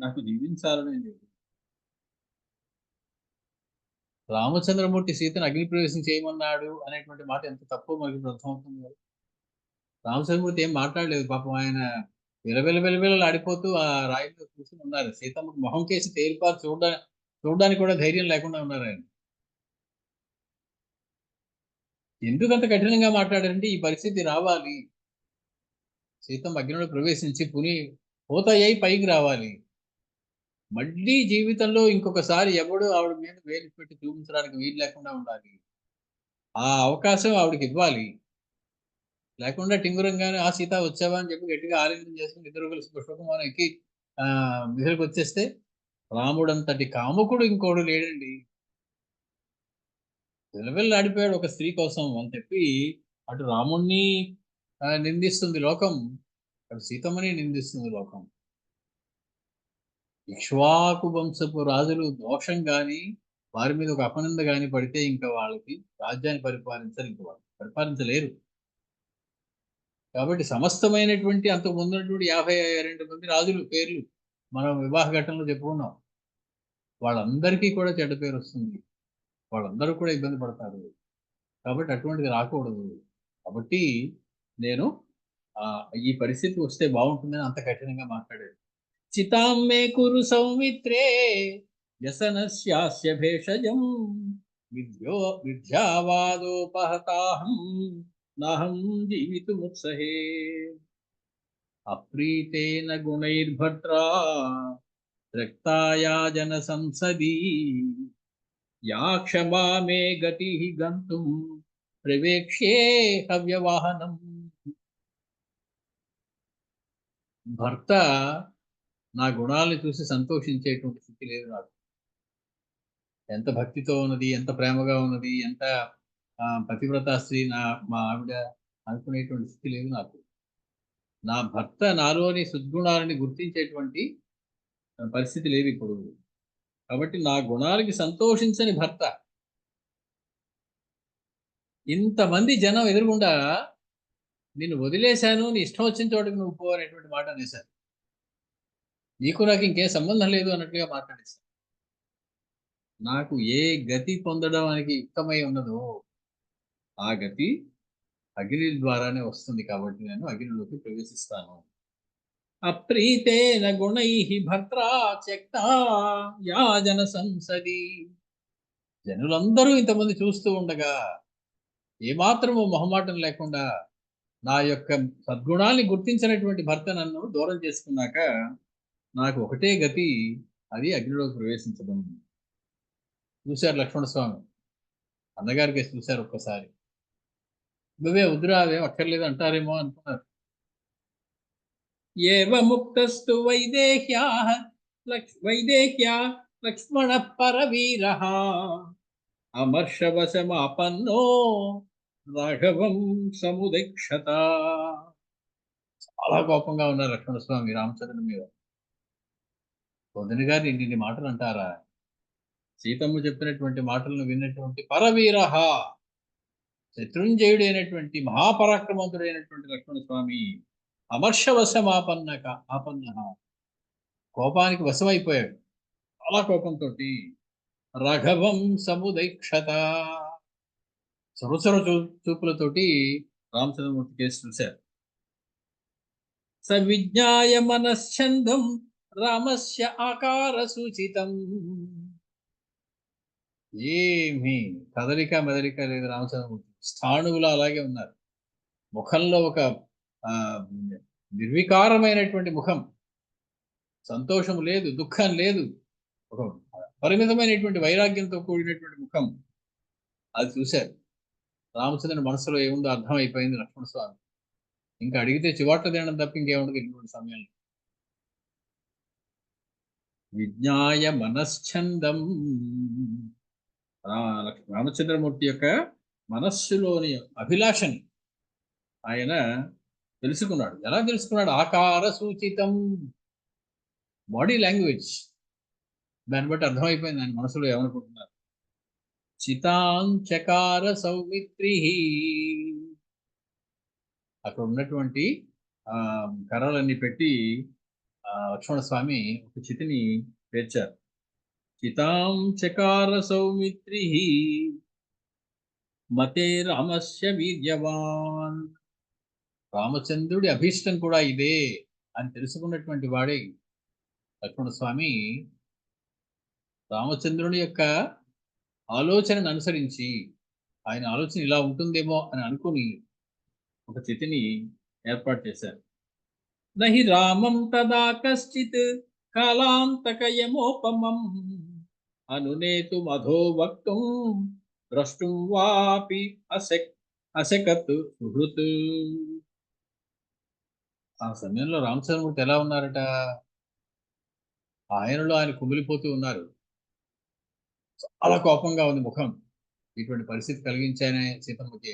నాకు జీవించాలనే లేదు. రామచంద్రమూర్తి సీతను అగ్నిప్రవేశం చేయమన్నాడు అనేటువంటి మాట ఎంత తప్పు మనకి ఇప్పుడు అర్థమవుతుంది కదా. రామచంద్రమూర్తి ఏం మాట్లాడలేదు పాపం, ఆయన విలవిల ఆడిపోతూ ఆ రాయిలో కూర్చుని ఉన్నారు. సీతమ్మకు మొహం కేసి తేలిపారు చూడడానికి కూడా ధైర్యం లేకుండా ఉన్నారు ఆయన. ఎందుకు అంత కఠినంగా మాట్లాడారంటే ఈ పరిస్థితి రావాలి, సీతమ్మ అగ్నిలో ప్రవేశించి పోతయ్యి పైకి రావాలి, మళ్ళీ జీవితంలో ఇంకొకసారి ఎవడు ఆవిడ మీద వేలు పెట్టి చూపించడానికి వీలు లేకుండా ఉండాలి, ఆ అవకాశం ఆవిడకి ఇవ్వాలి. లేకుండా టింగురంగానే ఆ సీత వచ్చావా అని చెప్పి గట్టిగా ఆలింగనం చేసుకుని ఇద్దరు కలిసి పుష్పకుమారం ఎక్కి మిగిలికి వచ్చేస్తే, రాముడంతటి కాముకుడు ఇంకోడు లేడండి. విలవిల్లాడిపోయాడు ఒక స్త్రీ కోసం అని చెప్పి, అటు రాముణ్ణి నిందిస్తుంది లోకం, అటు సీతమ్మని నిందిస్తుంది లోకం. ఇక్ష్వాకు వంశపు రాజులు దోషం గాని, వారి మీద ఒక అపనింద గాని పడితే ఇంకా వాళ్ళకి రాజ్యాన్ని ఇంకా వాళ్ళు పరిపాలించలేరు. కాబట్టి సమస్తమైనటువంటి అంతకు ముందున్నటువంటి 52 మంది రాజులు పేర్లు మనం వివాహ ఘట్టంలో చెప్పుకున్నాం. వాళ్ళందరికీ కూడా చెడ్డ పేరు వస్తుంది, వాళ్ళందరూ కూడా ఇబ్బంది పడతారు. కాబట్టి అటువంటిది రాకూడదు. కాబట్టి నేను ఈ పరిస్థితి వస్తే బాగుంటుందని అంత కఠినంగా మాట్లాడాడు. చితాం మే కురు సౌమిత్రే వ్యసనస్యాస్య భేషజం విద్యావాదోపహతాహం నాహం జీవితుముత్సహే అప్రీతేన గుణైర్భద్రా రక్తాయా జన సంసది యా క్షమా మే గతి గంతుం ప్రవేక్ష్యే హవ్యవాహనం. భర్త నా గుణాలను చూసి సంతోషించేటువంటి స్థితి లేదు నాకు. ఎంత భక్తితో ఉన్నది, ఎంత ప్రేమగా ఉన్నది, ఎంత పతివ్రత స్త్రీ మా ఆవిడ అనుకునేటువంటి స్థితి లేదు నాకు. నా భర్త నాలోని సద్గుణాలని గుర్తించేటువంటి పరిస్థితి లేదు ఇప్పుడు. కాబట్టి నా గుణాలకి సంతోషించని భర్త, ఇంతమంది జనం ఎదురుగుండా నిన్ను వదిలేశాను, నీ ఇష్టం వచ్చిన చోటుకి నువ్వు పో అనేటువంటి మాట అనేశారు. నీకు నాకు ఇంకేం సంబంధం లేదు అన్నట్లుగా మాట్లాడేశారు. నాకు ఏ గతి పొందడానికి యుక్తమై ఉన్నదో ఆ గతి అగ్ని ద్వారానే వస్తుంది. కాబట్టి నేను అగ్నిలోకి ప్రవేశిస్తాను. అప్రీతేన గుణై భర్త్రా త్యక్తా యా జన సంసది. జనులందరూ ఇంతమంది చూస్తూ ఉండగా ఏమాత్రము మొహమాటం లేకుండా నా యొక్క సద్గుణాన్ని గుర్తించినటువంటి భర్త నన్ను దూరం చేసుకున్నాక నాకు ఒకటే గతి, అది అగ్నిలోకి ప్రవేశించడం. చూశారు లక్ష్మణస్వామి, అన్నగారికి చూశారు ఒక్కసారి. నువ్వే వద్దురా, అదేం అక్కర్లేదు అంటారేమో అనుకున్నారు. ఏవ ముక్తస్తు వైదేహ్యా లక్ష్మణ పరవీర అమర్షవశమాపన్నో రాఘవం సముదక్షత. చాలా కోపంగా ఉన్నారు లక్ష్మణస్వామి రామచంద్రుని మీద. వదిన గారు ఇన్ని మాటలు అంటారా? సీతమ్మ చెప్పినటువంటి మాటలను విన్నటువంటి పరవీర, శత్రుంజయుడు అయినటువంటి మహాపరాక్రమంతుడైనటువంటి లక్ష్మణస్వామి ఆపన్న, కోపానికి వశమైపోయాడు. చాలా కోపంతో రాఘవం సముదైక్షత, సొరసొర చూపులతోటి రామచంద్రమూర్తి కేసు చూశారు. సవిజ్ఞాయ మనశ్చందం రామస్య ఆకార సూచితం. ఏమీ కదలిక మెదలిక లేదు రామచంద్రమూర్తి, స్థాణువులు అలాగే ఉన్నారు. ముఖంలో ఒక నిర్వికారమైనటువంటి ముఖం, సంతోషం లేదు, దుఃఖం లేదు, ఒక పరిమితమైనటువంటి వైరాగ్యంతో కూడినటువంటి ముఖం, అది చూశారు. రామచంద్రుని మనసులో ఏముందో అర్థం అయిపోయింది లక్ష్మణ స్వామి. ఇంకా అడిగితే చివాట్లు తినడం తప్ప ఇంకేముండదు ఇటువంటి సమయంలో. విజ్ఞాయ మనశ్చందం, రామచంద్రమూర్తి యొక్క మనస్సులోని అభిలాషని ఆయన తెలుసుకున్నాడు. ఎలా తెలుసుకున్నాడు? ఆకార సూచితం, బాడీ లాంగ్వేజ్, దాన్ని బట్టి అర్థమైపోయింది ఆయన మనసులో ఏమనుకుంటున్నారు. చితాంచకార సౌమిత్రి, అక్కడ ఉన్నటువంటి కర్రలన్నీ పెట్టి లక్ష్మణ స్వామి ఒక చితిని పేర్చారు. చితాం చకార సౌమిత్రి మతే రామస్య వీర్యవాన్, రామచంద్రుడి అభీష్టం కూడా ఇదే అని తెలుసుకున్నటువంటి వాడే లక్ష్మణ స్వామి రామచంద్రుని యొక్క ఆలోచనను అనుసరించి, ఆయన ఆలోచన ఇలా ఉంటుందేమో అని అనుకుని ఒక చితిని ఏర్పాటు చేశారు. నహి రామం తదా కశ్చిత్ కాలాంతకయమోపమం అనునేతు మధో వక్తుం ద్రష్టుం వాపి అశకత్ సుహృత్. ఆ సమయంలో రామచంద్రమూర్తి ఎలా ఉన్నారట? ఆయనలో ఆయన కుమిలిపోతూ ఉన్నారు. చాలా కోపంగా ఉంది ముఖం. ఇటువంటి పరిస్థితి కలిగించానే సీతమ్మకి.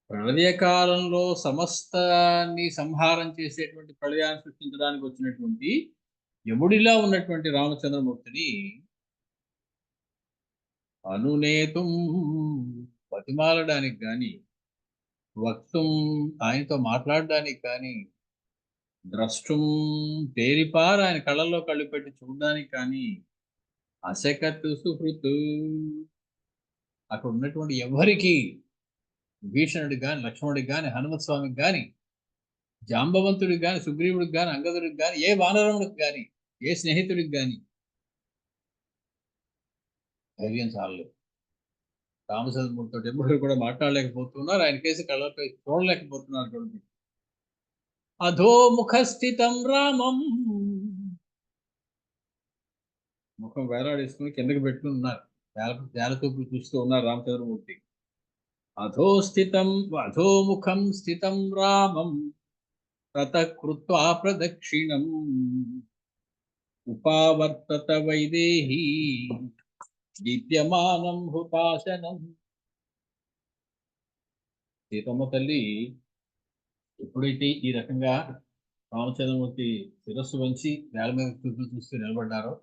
ప్రళయ కాలంలో సమస్తాన్ని సంహారం చేసేటువంటి ప్రళయాన్ని సృష్టించడానికి వచ్చినటువంటి యముడిలా ఉన్నటువంటి రామచంద్రమూర్తిని అనునేతం, బతిమాలడానికి కానీ, వక్తుం, ఆయనతో మాట్లాడడానికి కానీ, ద్రష్టం, తేరిపార ఆయన కళ్ళల్లో కళ్ళు పెట్టి చూడడానికి కానీ, అశకత్ సుహృత్, అక్కడ ఉన్నటువంటి ఎవరికి, భీషణుడికి కానీ, లక్ష్మణుడికి కానీ, హనుమత్ స్వామికి కానీ, జాంబవంతుడికి కానీ, సుగ్రీవుడికి కానీ, అంగదుడికి కానీ, ఏ వానరముడికి కానీ, ఏ స్నేహితుడికి కానీ ధైర్యం చాలలేదు. రామచంద్రమూర్తితో ఎవ్వరు కూడా మాట్లాడలేకపోతున్నారు, ఆయన కేసు కళ్ళపై చూడలేకపోతున్నారు. అధోముఖ స్థితం రామం, ముఖం వేలాడేసుకుని కిందకి పెట్టుకుని ఉన్నారు. జాలతూపులు చూస్తూ ఉన్నారు రామచంద్రమూర్తి. అధోముఖం స్థితం రామం తతః కృత్వా ప్రదక్షిణం ఉపావర్తత వైదేహి దీప్యమానం హుతాశనం. సీతమ్మ తల్లి ఎప్పుడైతే ఈ రకంగా రామచంద్రమూర్తి శిరస్సు వంచి నేల మీద చూపులు చూస్తూ నిలబడ్డారో,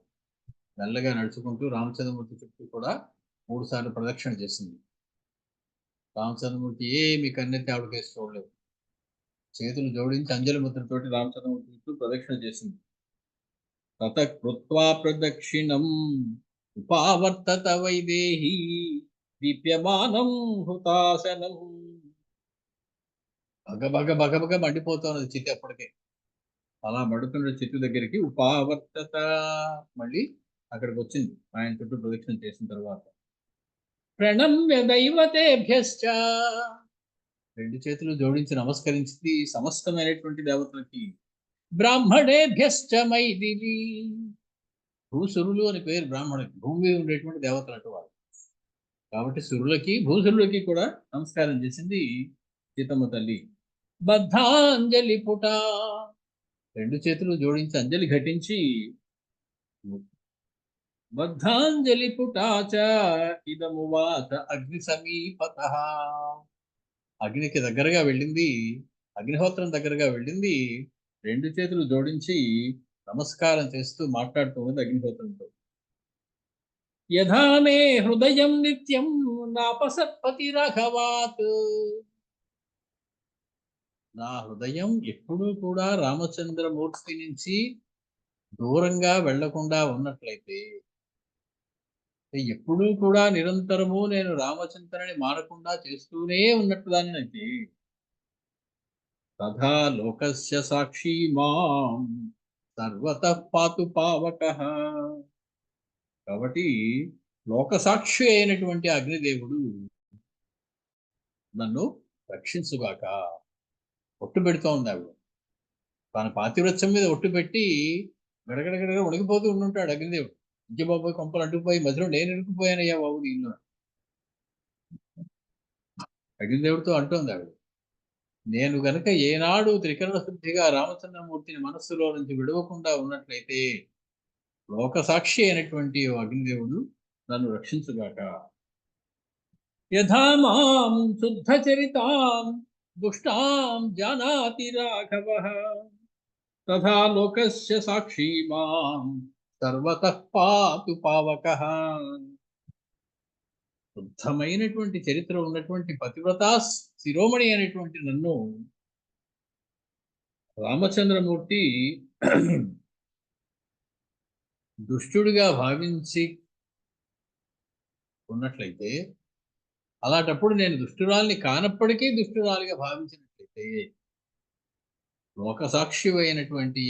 మెల్లగా నడుచుకుంటూ రామచంద్రమూర్తి చుట్టూ కూడా 3 సార్లు ప్రదక్షిణ చేసింది. రామచంద్రమూర్తి ఏమి కన్నెత్తి ఆవిడ కేసు చూడలేదు. చేతులు జోడించి అంజలి ముద్రతోటి రామచంద్రమూర్తి చుట్టూ ప్రదక్షిణ చేసింది. తతః కృత్వా ప్రదక్షిణం ఉపావర్తత వైదేహి దీప్యమానం హుతాశనం. బగబగ మండిపోతున్నది చితి అప్పటికే. అలా మండుతున్న చిత్తు దగ్గరికి ఉపావర్తత, మళ్ళీ అక్కడికి వచ్చింది ఆయన చుట్టూ ప్రదక్షిణ చేసిన తర్వాత. ప్రణమ్య దైవతేభ్యశ్చ, 2 చేతులు జోడించి నమస్కరించింది సమస్తమైనటువంటి దేవతలకి. బ్రాహ్మణేభ్యశ్చ మైథిలి, భూసురులు అని పేరు బ్రాహ్మణులకి, భూమి మీద ఉండేటువంటి దేవతలు అటు వాళ్ళు కాబట్టి సురులకి భూసురులకి కూడా నమస్కారం చేసింది సీతమ్మ తల్లి. బద్ధాంజలి పుట, 2 చేతులు జోడించి అంజలి ఘటించి బద్ధాంజలి పుటాచ ఇదమువాచ అగ్ని సమీపతః, అగ్నికి దగ్గరగా వెళ్ళింది, అగ్నిహోత్రం దగ్గరగా వెళ్ళింది. 2 చేతులు జోడించి నమస్కారం చేస్తూ మాట్లాడుతూ ఉంది అగ్నిహోత్రంతో. యథా మే హృదయం నిత్యం నాపసత్పతి రాఘవాత్, నా హృదయం ఎప్పుడూ కూడా రామచంద్రమూర్తి నుంచి దూరంగా వెళ్లకుండా ఉన్నట్లయితే, ఎప్పుడూ కూడా నిరంతరము నేను రామచింతనని మానకుండా చేస్తూనే ఉన్నట్టుదానైతే, తథా లోకస్య సాక్షి మాం సర్వతః పాతు పావకః, కాబట్టి లోకసాక్షి అయినటువంటి అగ్నిదేవుడు నన్ను రక్షించుగాక. ఒట్టు పెడుతూ ఉంది ఆవిడ. తన పాతివ్రత్యం మీద ఒట్టు పెట్టి గడగడగడగ ఉణిగిపోతూ ఉండుంటాడు అగ్నిదేవుడు. ఇంకే బాబోయ్ కొంపలు అంటుకుపోయి మధ్యలో నేను ఇరుక్కుపోయానయ్యా బాబు దీనిలో. అగ్నిదేవుడితో అంటోంది ఆవిడ. నేను గనక ఏనాడు త్రికరణ శుద్ధిగా రామచంద్రమూర్తిని మనస్సులో నుంచి విడవకుండా ఉన్నట్లయితే లోక సాక్షి అయినటువంటి ఓ అగ్నిదేవుడు నన్ను రక్షించుగాక. యథా మాం శుద్ధ చరితాం దుష్టాం జానాతి రాఘవః తథా లోకస్య సాక్షి మాం సర్వతః పాతు పావకః. శుద్ధమైనటువంటి చరిత్ర ఉన్నటువంటి పతివ్రత శిరోమణి అయినటువంటి నన్ను రామచంద్రమూర్తి దుష్టుడిగా భావించి ఉన్నట్లయితే, అలాంటప్పుడు నేను దుష్టురాల్ని కానప్పటికీ దుష్టురాలిగా భావించినట్లయితే లోకసాక్షి అయినటువంటి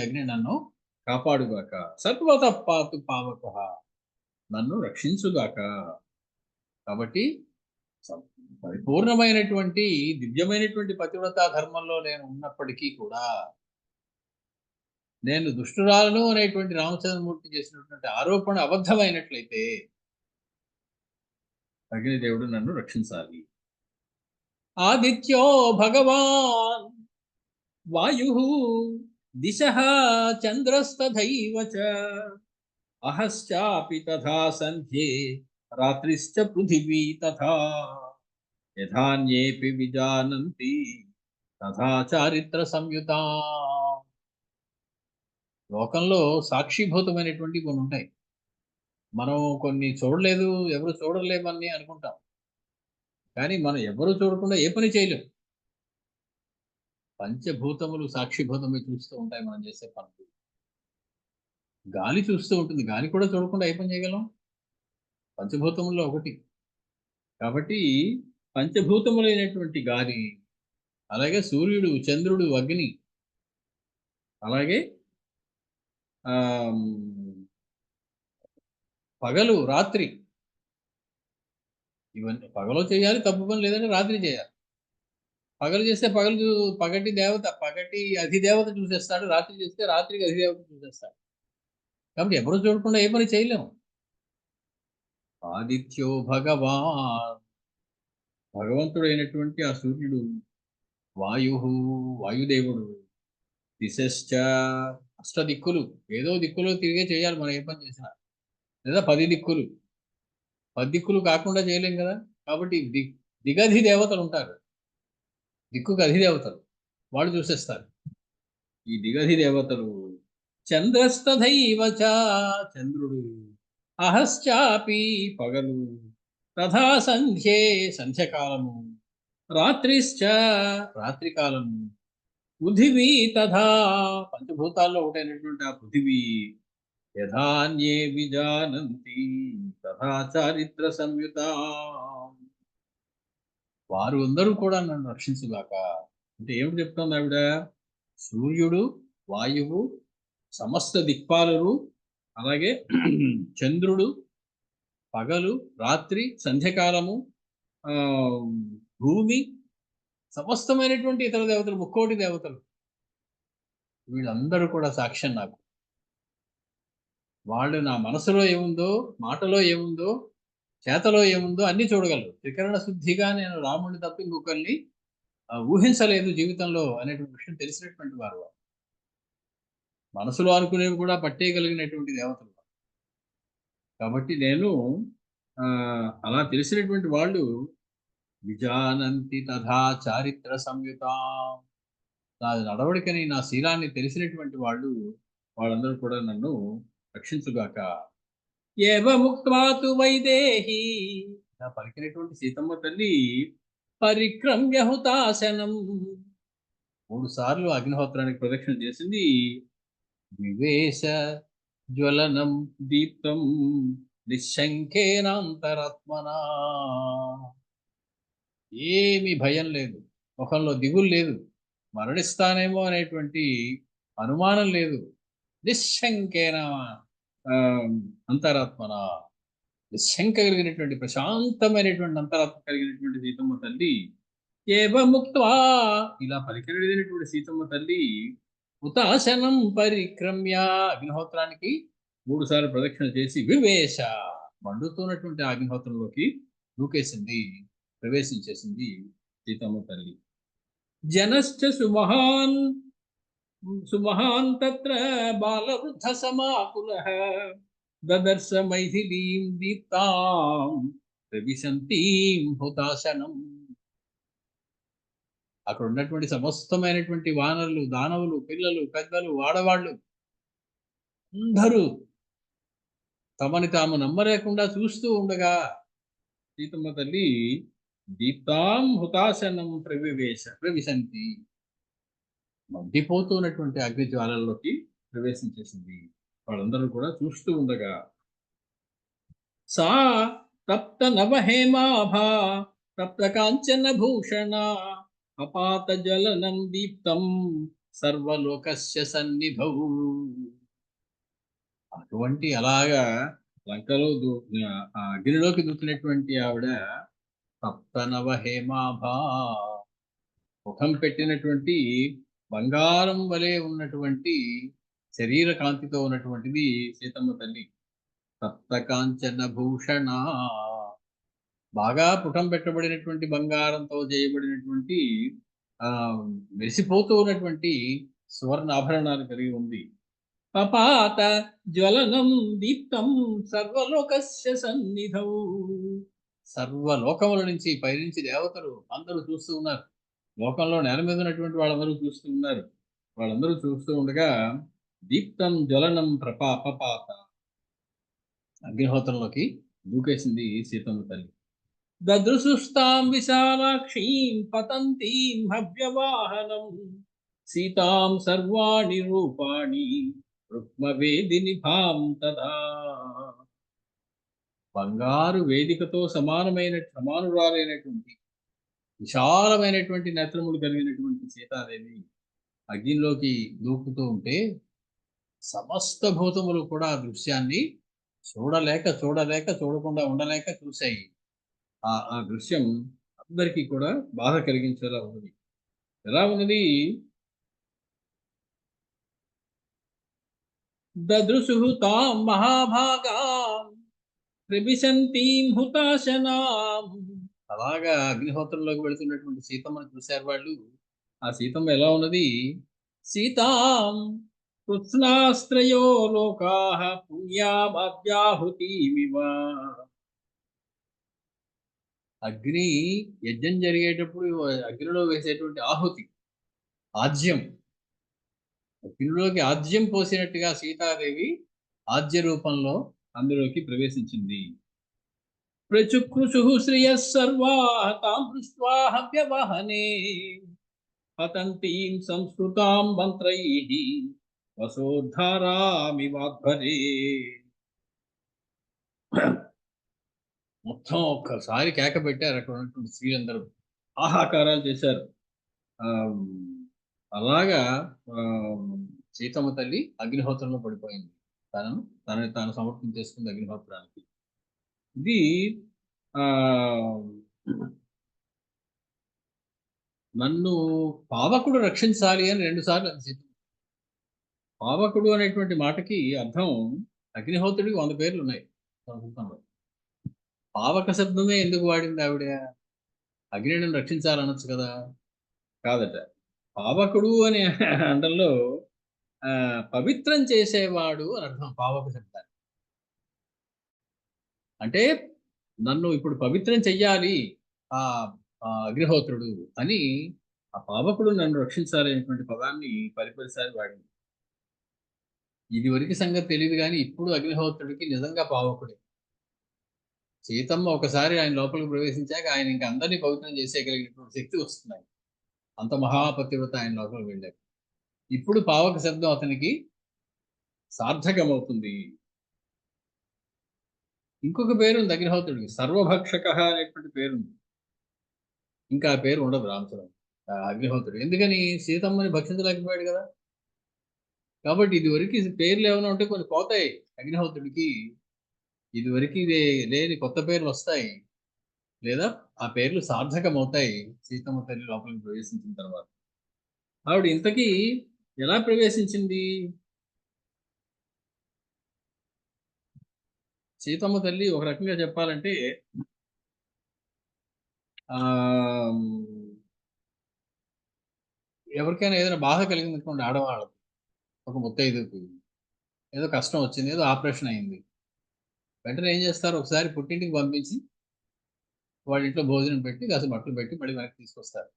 అగ్ని నన్ను కాపాడుగాక. సర్వత పాతు పావక, నన్ను రక్షించుగాక. కాబట్టి పరిపూర్ణమైనటువంటి దివ్యమైనటువంటి పతివ్రతా ధర్మంలో నేను ఉన్నప్పటికీ కూడా నేను దుష్టురాలను అనేటువంటి రామచంద్రమూర్తి చేసినటువంటి ఆరోపణ అబద్ధమైనట్లయితే అగ్నిదేవుడు నన్ను రక్షించాలి. ఆదిత్యో భగవాన్ వాయు దిశః చంద్రస్తథైవ చ అహశ్చాపి తథా సంధ్యే రాత్రిశ్చ పృథివీ తథా యథాన్యేపి విజానంతి తథా చారిత్ర సంయుత. లోకంలో సాక్షిభూతమైనటువంటి కొన్ని ఉంటాయి. మనం కొన్ని చూడలేదు, ఎవరు చూడలేమని అనుకుంటాం. కానీ మనం ఎవరు చూడకుండా ఏ పని చేయలేం. పంచభూతములు సాక్షిభూతమే చూస్తూ ఉంటాయి మనం చేసే పనులు. గాలి చూస్తూ ఉంటుంది, గాలి కూడా చూడకుండా ఏ పని చేయగలం? పంచభూతముల్లో ఒకటి. కాబట్టి పంచభూతములైనటువంటి గాలి, అలాగే సూర్యుడు, చంద్రుడు, అగ్ని, అలాగే పగలు, రాత్రి, ఇవన్నీ పగలు చేయాలి, తప్పు పని లేదంటే రాత్రి చేయాలి. పగలు చేస్తే పగటి దేవత, పగటి అధిదేవత చూసేస్తాడు, రాత్రి చేస్తే రాత్రికి అధిదేవత చూసేస్తాడు. కాబట్టి ఎవరు చూడకుండా ఏ పని చేయలేము. ఆదిత్యో భగవాన్, భగవంతుడైనటువంటి ఆ సూర్యుడు, వాయుదేవుడు, దిశశ్చ, అష్టదిక్కులు, ఏదో దిక్కులో తిరిగే చేయాలి మనం ఏ పని చేసినా. లేదా 10 దిక్కులు, 10 దిక్కులు కాకుండా చేయలేం కదా. కాబట్టి దిగధి దేవతలు ఉంటారు, దిక్కుకు అధిదేవతలు, వాళ్ళు చూసేస్తారు. ఈ దిగధి దేవతలు చంద్రస్తథైవ చ, చంద్రుడు, అహశ్చాపి, పగలు, తథా సంధ్యే, సంధ్యకాలము, రాత్రిశ్చ, రాత్రికాలము, పృథివీ తథా, పంచభూతాల్లో ఒకటైనటువంటి ఆ పృథివీ, యథాన్యే విజానంతి తథా చారిత్ర సంయుత, వారు అందరూ కూడా నన్ను రక్షించుగాక. అంటే ఏమిటి చెప్తుంది ఆవిడ? సూర్యుడు, వాయువు, సమస్త దిక్పాలరు, అలాగే చంద్రుడు, పగలు, రాత్రి, సంధ్యకాలము, భూమి, సమస్తమైనటువంటి ఇతర దేవతలు, 30 దేవతలు, వీళ్ళందరూ కూడా సాక్ష్యం నాకు. వాళ్ళు నా మనసులో ఏముందో, మాటలో ఏముందో, చేతలో ఏముందో అన్ని చూడగలరు. త్రికరణ శుద్ధిగా నేను రాముడిని తప్ప ఇంకొకరిని ఊహించలేదు జీవితంలో అనేటువంటి విషయం తెలిసినటువంటి వారు. మనసులో అనుకునేవి కూడా పట్టేయగలిగినటువంటి దేవతలు. కాబట్టి నేను అలా తెలిసినటువంటి వాళ్ళు విజానంతి తథా చారిత్ర సంయుత, నా నడవడికని, నా శీలాన్ని తెలిసినటువంటి వాళ్ళందరూ కూడా నన్ను రక్షించుగాక. ఏవముక్త్వా తు వైదేహి, నా పలికినటువంటి సీతమ్మ తల్లి పరిక్రమ్య హుతాశనం, 3 సార్లు అగ్నిహోత్రానికి ప్రదక్షిణ చేసింది. వివేశ జ్వలనం దీప్తం నిశంకేనాంతరాత్మనా, ఏమి భయం లేదు, ముఖంలో దిగులు లేదు, మరణిస్తానేమో అనేటువంటి అనుమానం లేదు. నిశంకేన అంతరాత్మన, నిశంక కలిగినటువంటి ప్రశాంతమైనటువంటి అంతరాత్మ కలిగినటువంటి సీతమ్మ తల్లి. ఏవముక్త్వా, ఇలా పలికినటువంటి సీతమ్మ తల్లి హుతాశనం పరిక్రమ్య, అగ్నిహోత్రానికి 3 సార్లు ప్రదక్షిణ చేసి వివేశ, మండుతున్నటువంటి అగ్నిహోత్రంలోకి దూకేసింది, ప్రవేశించేసింది సీతమ్మ తల్లి. జనశ్చ సుమహాన్ సుమహాన్ తత్ర బాలవృద్ధ సమాకులః దదర్శ మైథిలీం దీప్తాం ప్రవిశంతీం హుతాశనం. అక్కడ ఉన్నటువంటి సమస్తమైనటువంటి వానరులు, దానవులు, పిల్లలు, పెద్దలు, ఆడవాళ్ళు అందరూ తమని తాము నమ్మలేకుండా చూస్తూ ఉండగా సీతమ్మ తల్లి దీప్తాం హుతాశనం ప్రవిశంతి, మండిపోతున్నటువంటి అగ్ని జ్వాలల్లోకి ప్రవేశించేసింది. వాళ్ళందరూ కూడా చూస్తూ ఉండగా సా తప్త నవహేమాభా తప్త కాంచన భూషణ అపాత జ్వలనం దీప్తం సర్వలోకస్య సన్నిధౌ. అటువంటి అలాగా లంకలో అగ్నిలోకి దూకినటువంటి ఆవిడ తప్త నవహేమాభా, ముఖం పెట్టినటువంటి బంగారం వలె ఉన్నటువంటి శరీర కాంతితో ఉన్నటువంటిది సీతమ్మ తల్లి. సప్త కాంచన భూషణ, బాగా పుటం పెట్టబడినటువంటి బంగారంతో చేయబడినటువంటి మెరిసిపోతూ ఉన్నటువంటి సువర్ణ ఆభరణాలు కలిగి ఉంది. పపాత జ్వలనం దీప్తం సర్వలోకస్య సన్నిధౌ, సర్వలోకముల నుంచి పైనుంచి దేవతలు అందరూ చూస్తూ ఉన్నారు. లోకంలో నేల మీద ఉన్నటువంటి వాళ్ళందరూ చూస్తూ ఉన్నారు. వాళ్ళందరూ చూస్తూ ఉండగా దీప్తం జ్వలనం పపాత, అగ్నిహోత్రంలోకి దూకేసింది సీతమ్మ తల్లి. దదృశుస్తాం విశాలాక్షీం పతంతీం హవ్యవాహనం సీతాం సర్వాణి రూపాణి రుక్మవేదిని భాం తదా. బంగారు వేదికతో సమానురాలైనటువంటి విశాలమైనటువంటి నేత్రములు కలిగినటువంటి సీతాదేవి అగ్నిలోకి దూకుతూ ఉంటే సమస్త భూతములు కూడా ఆ దృశ్యాన్ని చూడకుండా ఉండలేక చూశాయి. ఆ దృశ్యం అందరికీ కూడా బాధ కలిగించేలా ఉన్నది. ఎలా ఉన్నది? దదృశుః తాం మహాభాగాం ప్రవిశంతీం హుతాశనాం. అలాగా అగ్నిహోత్రంలోకి వెళుతున్నటువంటి సీతమ్మను చూశారు వాళ్ళు. ఆ సీతమ్మ ఎలా ఉన్నది? సీతాం కృత్స్నాస్త్రయో లోకాః పుణ్యామాద్యాహుతిమివ. అగ్ని యజ్ఞం జరిగేటప్పుడు అగ్నిలో వేసేటువంటి ఆహుతి, ఆజ్యం, అగ్నిలోకి ఆజ్యం పోసినట్టుగా సీతాదేవి ఆజ్య రూపంలో అందులోకి ప్రవేశించింది. ప్రచుక్రుషు శ్రియః సర్వాః తాం దృష్ట్వా హవ్యవహనే పతంతీం సంస్కృతాం మంత్రైః వసోద్ధారామివాధ్వరే. మొత్తం ఒక్కసారి కేక పెట్టారు అక్కడ ఉన్నటువంటి స్త్రీలందరూ, ఆహాకారాలు చేశారు. అలాగా సీతమ్మ తల్లి అగ్నిహోత్రంలో పడిపోయింది. తనని తాను సమర్పించేసుకుంది అగ్నిహోత్రానికి. ఇది నన్ను పావకుడు రక్షించాలి అని 2 సార్లు సీతమ్మ. పావకుడు అనేటువంటి మాటకి అర్థం అగ్నిహోత్రుడికి 100 పేర్లు ఉన్నాయి సంస్కృతంలో. పావక శబ్దమే ఎందుకు వాడింది ఆవిడ? అగ్నిని రక్షించాలనొచ్చు కదా, కాదట. పావకుడు అనే అండంలో పవిత్రం చేసేవాడు అని అర్థం పావక శబ్దాన్ని. అంటే నన్ను ఇప్పుడు పవిత్రం చెయ్యాలి ఆ అగ్నిహోత్రుడు అని ఆ పావకుడు నన్ను రక్షించాలి అనేటువంటి పదాన్ని పరిపరిసారి వాడింది. ఇది వరకు సంగతి తెలియదు కానీ ఇప్పుడు అగ్నిహోత్రుడికి నిజంగా పావకుడే. సీతమ్మ ఒకసారి ఆయన లోపలికి ప్రవేశించాక ఆయన ఇంకా అందరినీ పవిత్రం చేసేయగలిగినటువంటి శక్తి వస్తుంది. అంత మహాపతివ్రత ఆయన లోపలికి వెళ్ళాక ఇప్పుడు పావక శబ్దం అతనికి సార్థకమవుతుంది. ఇంకొక పేరుంది అగ్నిహోత్రుడికి, సర్వభక్షక అనేటువంటి పేరుంది. ఇంకా ఆ పేరు ఉండదు రామచంద్ర అగ్నిహోత్రుడు. ఎందుకని? సీతమ్మని భక్షించలేకపోయాడు కదా. కాబట్టి ఇదివరకు పేర్లు ఏమైనా ఉంటే కొన్ని పోతాయి అగ్నిహోత్రుడికి. ఇదివరకు లేని కొత్త పేర్లు వస్తాయి, లేదా ఆ పేర్లు సార్థకమవుతాయి సీతమ్మ తల్లి లోపలికి ప్రవేశించిన తర్వాత. ఆవిడ ఇంతకీ ఎలా ప్రవేశించింది? సీతమ్మ తల్లి ఒక రకంగా చెప్పాలంటే ఆ, ఎవరికైనా ఏదైనా బాధ కలిగింది అనుకోండి, ఆడవాళ్ళకి, ఒక ముత్తైదుకి ఏదో కష్టం వచ్చింది, ఏదో ఆపరేషన్ అయింది, వెంటనే ఏం చేస్తారు, ఒకసారి పుట్టింటికి పంపించి వాళ్ళ ఇంట్లో భోజనం పెట్టి కాస్త బట్టలు పెట్టి మళ్ళీ వెనక్కి తీసుకొస్తారు.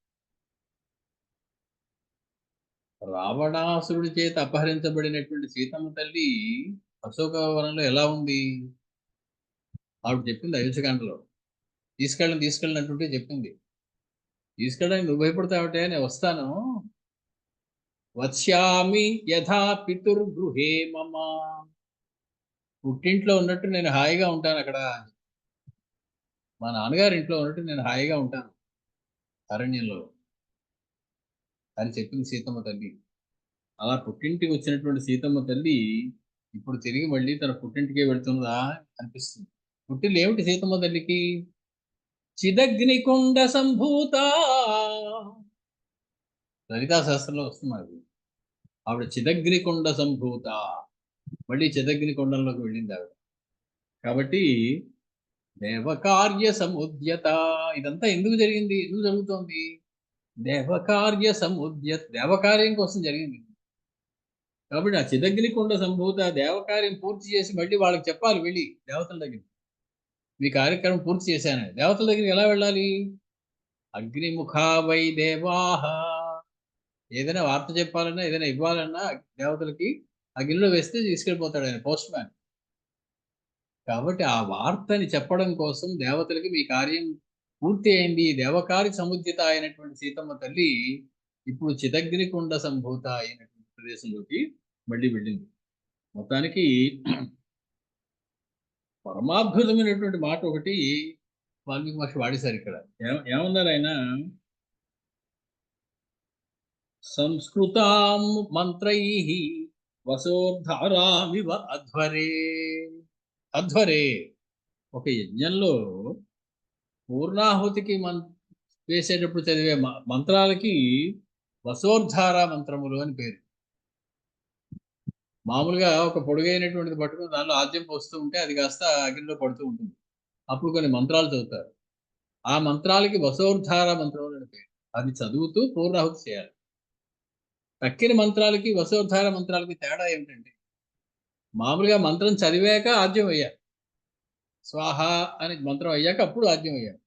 రావణాసురుడి చేత అపహరించబడినటువంటి సీతమ్మ తల్లి అశోకవనంలో ఎలా ఉంది? ఆవిడ చెప్పింది అయోధ్యకాండలో. తీసుకెళ్ళినట్టుంటే చెప్పింది, తీసుకెళ్ళడానికి నువ్వు భయపడతావుటే, నేను వస్తాను, వత్స్యామి యథా పితుర్గృహే మమ, పుట్టింట్లో ఉన్నట్టు నేను హాయిగా ఉంటాను అక్కడ, మా నాన్నగారి ఇంట్లో ఉన్నట్టు నేను హాయిగా ఉంటాను అరణ్యంలో అని చెప్పింది సీతమ్మ తల్లి. అలా పుట్టింటికి వచ్చినటువంటి సీతమ్మ తల్లి ఇప్పుడు తిరిగి మళ్ళీ తన పుట్టింటికే వెళ్తున్నదా అనిపిస్తుంది. పుట్టిల్లు ఏమిటి సీతమ్మ తల్లికి? చిదగ్నికుండ సంభూత, లలితా శాస్త్రంలో వస్తుంది అది. ఆవిడ చిదగ్నికుండ సంభూత, మళ్ళీ చిదగ్ని కొండంలోకి వెళ్ళింది ఆవిడ. కాబట్టి దేవకార్య సముద్యత, ఇదంతా ఎందుకు జరిగింది, ఎందుకు జరుగుతోంది? దేవకార్య సముద్యత, దేవకార్యం కోసం జరిగింది. కాబట్టి ఆ చిదగ్ని కుండ సంభూత దేవకార్యం పూర్తి చేసి మళ్ళీ వాళ్ళకి చెప్పాలి, వెళ్ళి దేవతల దగ్గర మీ కార్యక్రమం పూర్తి చేశాను. దేవతల దగ్గరికి ఎలా వెళ్ళాలి? అగ్నిముఖా వై దేవాహ, ఏదైనా వార్త చెప్పాలన్నా ఏదైనా ఇవ్వాలన్నా దేవతలకి అగ్నిలో వేస్తే తీసుకెళ్ళిపోతాడు ఆయన, పోస్ట్ మ్యాన్. కాబట్టి ఆ వార్తని చెప్పడం కోసం దేవతలకి మీ కార్యం పూర్తి అయింది, దేవకార్య సముద్యత అయినటువంటి సీతమ్మ తల్లి ఇప్పుడు చిదగ్నికుండ సంభూత అయినటువంటి ప్రదేశంలోకి మళ్ళీ వెళ్ళింది. మొత్తానికి పరమాద్భుతమైనటువంటి మాట ఒకటి వాల్మీకి మహర్షి వాడేశారు ఇక్కడ. ఏమన్నారు ఆయన? సంస్కృతాం మంత్రై వసోద్ధారామివ అధ్వరే. అధ్వరే, ఒక యజ్ఞంలో పూర్ణాహుతికి వేసేటప్పుడు చదివే మంత్రాలకి వసోద్ధార మంత్రములు అని పేరు. మామూలుగా ఒక పొడుగైనటువంటిది పట్టుకుని దానిలో ఆద్యం పోస్తూ ఉంటే అది కాస్త అగ్నిలో పడుతూ ఉంటుంది, అప్పుడు కొన్ని మంత్రాలు చదువుతారు. ఆ మంత్రాలకి వసోద్ధార మంత్రములు అని పేరు. అది చదువుతూ పూర్ణాహుతి చేయాలి. తక్కిన మంత్రాలకి వసోద్ధార మంత్రాలకి తేడా ఏమిటంటే, మామూలుగా మంత్రం చదివాక ఆద్యం వేయాలి, స్వాహ అని మంత్రం అయ్యాక అప్పుడు ఆద్యం వేయాలి.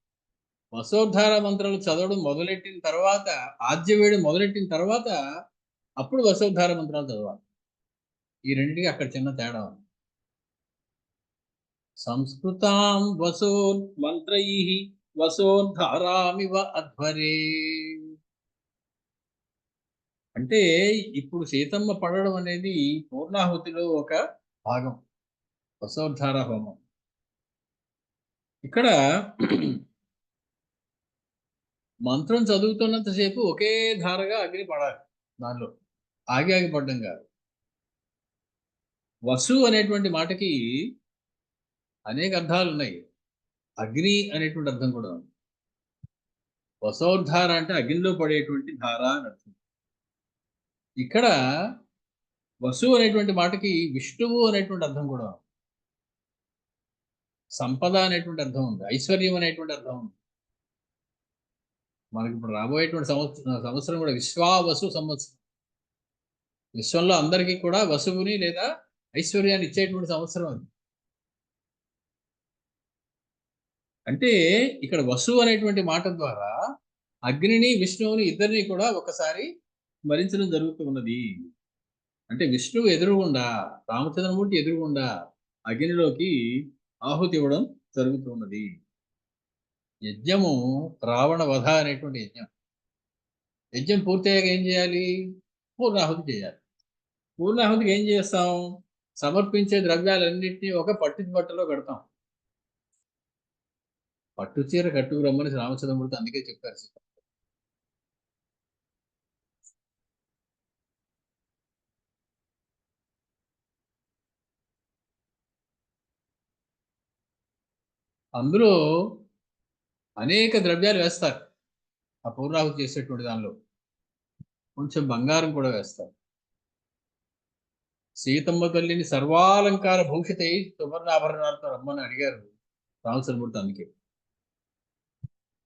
వసోద్ధార మంత్రాలు చదవడం మొదలెట్టిన తర్వాత, ఆద్యం వేయడం మొదలెట్టిన తర్వాత అప్పుడు వసోద్ధార మంత్రాలు చదవాలి. ఈ రెండింటికి అక్కడ చిన్న తేడా ఉంది. సంస్కృతాం మంత్రై వసోద్ధారామివ అధ్వరే అంటే ఇప్పుడు సీతమ్మ పడడం అనేది పూర్ణాహుతిలో ఒక భాగం, వసోద్ధార హోమం. ఇక్కడ మంత్రం చదువుతున్నంతసేపు ఒకే ధారగా అగ్ని పడాలి, దానిలో ఆగి ఆగి పడ్డం కాదు. వసు అనేటువంటి మాటకి అనేక అర్థాలు ఉన్నాయి, అగ్ని అనేటువంటి అర్థం కూడా ఉంది. వసోద్ధార అంటే అగ్నిలో పడేటువంటి ధార అని అర్థం. ఇక్కడ వసు అనేటువంటి మాటకి విష్ణువు అనేటువంటి అర్థం కూడా ఉంది, సంపద అనేటువంటి అర్థం ఉంది, ఐశ్వర్యం అనేటువంటి అర్థం ఉంది. మనకి ఇప్పుడు రాబోయేటువంటి సంవత్సరం కూడా విశ్వావసు సంవత్సరం. విశ్వంలో అందరికీ కూడా వసువుని లేదా ఐశ్వర్యాన్ని ఇచ్చేటువంటి సంవత్సరం అది. అంటే ఇక్కడ వసు అనేటువంటి మాట ద్వారా అగ్నిని విష్ణువుని ఇద్దరిని కూడా ఒకసారి స్మరించడం జరుగుతూ ఉన్నది. అంటే విష్ణువు ఎదురుగుండా, రామచంద్రమూర్తి ఎదురుగుండా అగ్నిలోకి ఆహుతి ఇవ్వడం జరుగుతున్నది. యజ్ఞము రావణ వధ అనేటువంటి యజ్ఞం. యజ్ఞం పూర్తయ్యాక ఏం చేయాలి? పూర్ణాహుతి చేయాలి. పూర్ణాహుతికి ఏం చేస్తాం? సమర్పించే ద్రవ్యాలన్నింటినీ ఒక పట్టు బట్టలో కడతాం. పట్టు చీర కట్టుకు రమ్మని రామచంద్రమూర్తి అందుకే చెప్పారు. అందులో అనేక ద్రవ్యాలు వేస్తారు. ఆ పూర్ణాహుతి చేసేటువంటి దానిలో కొంచెం బంగారం కూడా వేస్తారు. సీతమ్మ తల్లిని సర్వాలంకార భూషితై సువర్ణాభరణాలతో రమ్మని అడిగారు రామచంద్రమూర్తి అందుకే.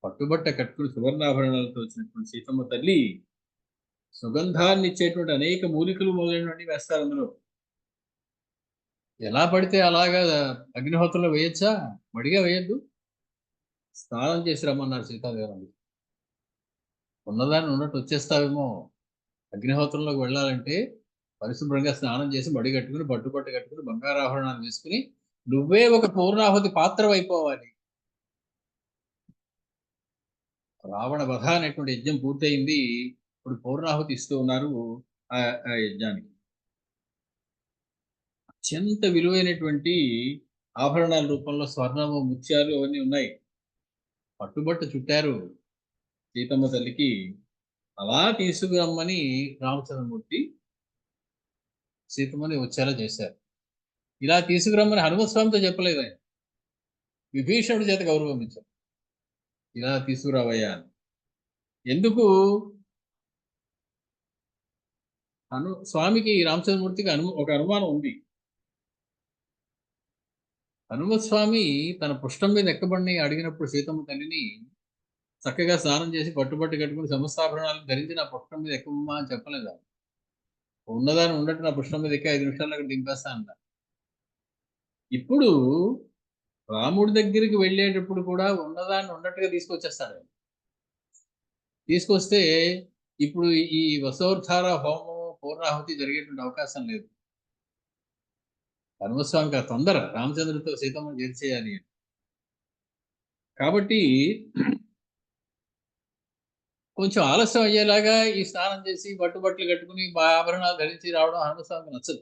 పట్టుబట్ట కట్టుకుని సువర్ణాభరణాలతో వచ్చినటువంటి సీతమ్మ తల్లి సుగంధాన్ని ఇచ్చేటువంటి అనేక మూలికలు మొదలైనవన్నీ వేస్తారు అందులో. ఎలా పడితే అలాగా అగ్నిహోత్రంలో వేయచ్చా? మడిగా వేయద్దు. స్నానం చేసి రమ్మన్నారు సీతాదేవి. ఉన్నదాన్ని ఉన్నట్టు వచ్చేస్తావేమో. అగ్నిహోత్రంలోకి వెళ్ళాలంటే పరిశుభ్రంగా స్నానం చేసి మడి కట్టుకుని పట్టుబట్ట కట్టుకుని బంగారాభరణాలు వేసుకుని నువ్వే ఒక పూర్ణాహుతి పాత్ర అయిపోవాలి. రావణ వధ అనేటువంటి యజ్ఞం పూర్తయింది. ఇప్పుడు పూర్ణాహుతి ఇస్తూ ఉన్నారు ఆ యజ్ఞానికి. అత్యంత విలువైనటువంటి ఆభరణాల రూపంలో స్వర్ణము, ముత్యాలు అవన్నీ ఉన్నాయి. పట్టుబట్ట చుట్టారు సీతమ్మ తల్లికి. అలా తీసుకురమ్మని రామచంద్రమూర్తి సీతమ్మని వచ్చేలా చేశారు. ఇలా తీసుకురమ్మని హనుమస్వామితో చెప్పలేదు ఆయన. విభీషణుడి చేత గౌరవం ఇచ్చారు. ఇలా తీసుకురావయ్యా అని. ఎందుకు? స్వామికి రామచంద్రమూర్తికి ఒక అనుమానం ఉంది. హనుమస్వామి తన పుష్టం మీద ఎక్కబడిని అడిగినప్పుడు సీతమ్మ తల్లిని చక్కగా స్నానం చేసి పట్టుబట్టు కట్టుకుని సమస్తాభరణాలు ధరించి నా పుష్టం మీద ఎక్కమ్మా అని చెప్పలేదా? ఉన్నదాన్ని ఉన్నట్టు నా పుష్టం మీద ఎక్కి 5 నిమిషాల్లో అక్కడ దింపేస్తా అన్న. ఇప్పుడు రాముడి దగ్గరికి వెళ్ళేటప్పుడు కూడా ఉన్నదాన్ని ఉన్నట్టుగా తీసుకొచ్చేస్తాడు. తీసుకొస్తే ఇప్పుడు ఈ వసోర్ధార హోమం పూర్ణాహుతి జరిగేటువంటి అవకాశం లేదు. హనుమస్వామికి ఆ తొందర రామచంద్రుడితో సీతమ్మని చేర్చేయాలి. కాబట్టి కొంచెం ఆలస్యం అయ్యేలాగా ఈ స్నానం చేసి బట్టలు కట్టుకుని ఆభరణాలు ధరించి రావడం హనుమస్వామికి నచ్చదు.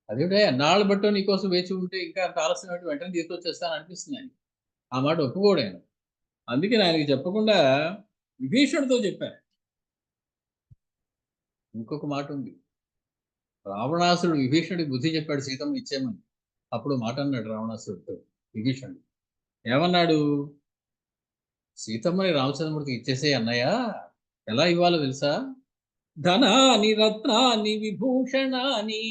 అదేంటే ఎన్నాళ్ళు బట్టో నీకోసం వేచి ఉంటే ఇంకా అంత ఆలస్యం అంటే వెంటనే తీసుకొచ్చేస్తాను అనిపిస్తుంది ఆయన. ఆ మాట ఒప్పుకోడు ఆయన. అందుకని ఆయనకి చెప్పకుండా విభీషణుడితో చెప్పారు. ఇంకొక మాట ఉంది. రావణాసుడు విభీషణుడికి బుద్ధి చెప్పాడు సీతమ్మ ఇచ్చేయమని. అప్పుడు మాట అన్నాడు రావణాసుడితో విభీషణుడు. ఏమన్నాడు? సీతమ్మని రామచంద్రమూర్తికి ఇచ్చేసే అన్నయ్య. ఎలా ఇవ్వాలో తెలుసా? ధనాని రత్నాని విభూషణాని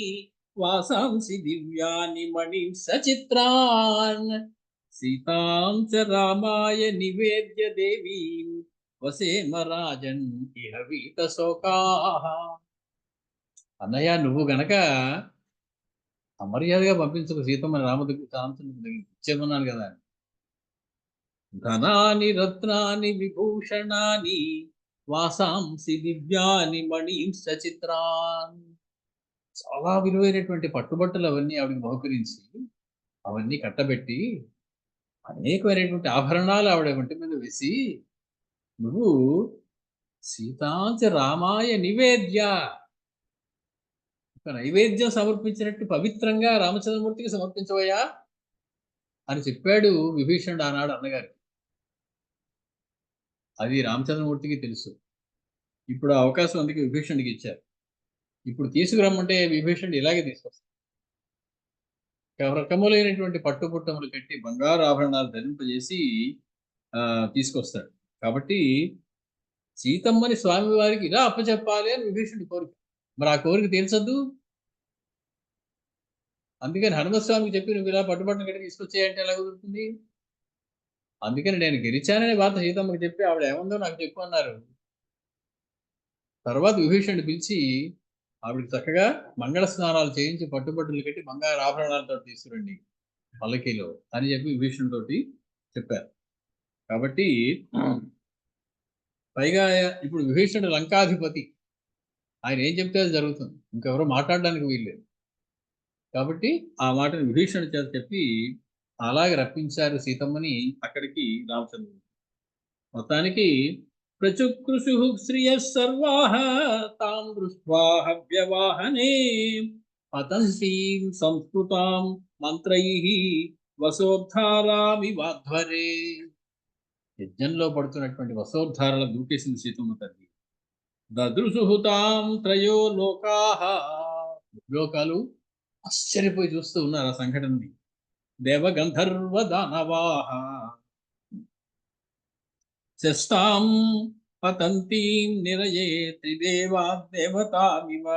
వాసాంసి దివ్యాని మణి సచిత్రాన్ సీతాంచ రామాయ నివేద్య దేవీ వసేమ రాజన్ ఇహ వీత శోకాః. అన్నయ్య నువ్వు గనక అమర్యాదగా పంపించకు సీతమ్మని రామచంద్రుడి దగ్గర ఇచ్చేమన్నాను కదా. ధనాని రత్నాని విభూషణాని వాసాంసి దివ్యాని మణీం సచిత్రాన్. చాలా విలువైనటువంటి పట్టుబట్టలు అవన్నీ ఆవిడకి బహుకరించి అవన్నీ కట్టబెట్టి అనేకమైనటువంటి ఆభరణాలు ఆవిడ ఒంటి మీద వేసి నువ్వు సీతాంచ రామాయ నివేద్య ఒక నైవేద్యం సమర్పించినట్టు పవిత్రంగా రామచంద్రమూర్తికి సమర్పించవయ్యా అని చెప్పాడు విభీషణుడు ఆనాడు అన్నగారికి. అది రామచంద్రమూర్తికి తెలుసు. ఇప్పుడు ఆ అవకాశం అందుకే విభీషణుడికి ఇచ్చారు. ఇప్పుడు తీసుకురమ్మంటే విభీషణుడు ఇలాగే తీసుకొస్తాడు. రకములైనటువంటి పట్టుపుట్టములు కట్టి బంగారు ఆభరణాలు ధరింపజేసి తీసుకొస్తాడు. కాబట్టి సీతమ్మని స్వామివారికి ఇలా అప్పచెప్పాలి అని విభీషణుడి కోరిక. మరి ఆ కోరిక తీర్చద్దు. అందుకని హనుమస్వామికి చెప్పి నువ్వు ఇలా పట్టుబట్టలు కట్టి తీసుకొచ్చేయంటే ఎలా కుదురుతుంది? అందుకని నేను గెలిచాననే వార్త సీతమ్మకి చెప్పి ఆవిడ ఏముందో నాకు చెప్పు అన్నారు. తర్వాత విభీషణుడు పిలిచి ఆవిడకి చక్కగా మంగళ స్నానాలు చేయించి పట్టుబట్టలు కట్టి బంగారు ఆభరణాలతో తీసుకురండి పల్లకీలో అని చెప్పి విభీషణుడితోటి చెప్పారు. కాబట్టి పైగా ఇప్పుడు విభీషణుడు లంకాధిపతి. ఆయన ఏం చెప్తే అది జరుగుతుంది. ఇంకెవరో మాట్లాడడానికి వీల్లేదు. కాబట్టి ఆ మాటను విభీషణుడి చేత చెప్పి అలాగే రప్పించారు సీతమ్మని అక్కడికి రామచంద్రుడు. మొత్తానికి ప్రచుకృషు శ్రియ సర్వాః తాం దృష్ట్వా హవ్యవాహనే పతంతీం సంస్కృతాం మంత్రైః వసోద్ధారామివాధ్వరే. యజ్ఞంలో పడుతున్నటువంటి వసోద్ధారాల దూకేసింది సీతమ్మ తల్లి. దదృశుహుతాం త్రయో లోకాః. లోకాలు ఆశ్చర్యపోయి చూస్తూ ఉన్నారు ఆ సంఘటనని. దేవగంధర్వ దానవాః శస్తాం పతంతీం నిరయే త్రిదేవా దేవతామివ.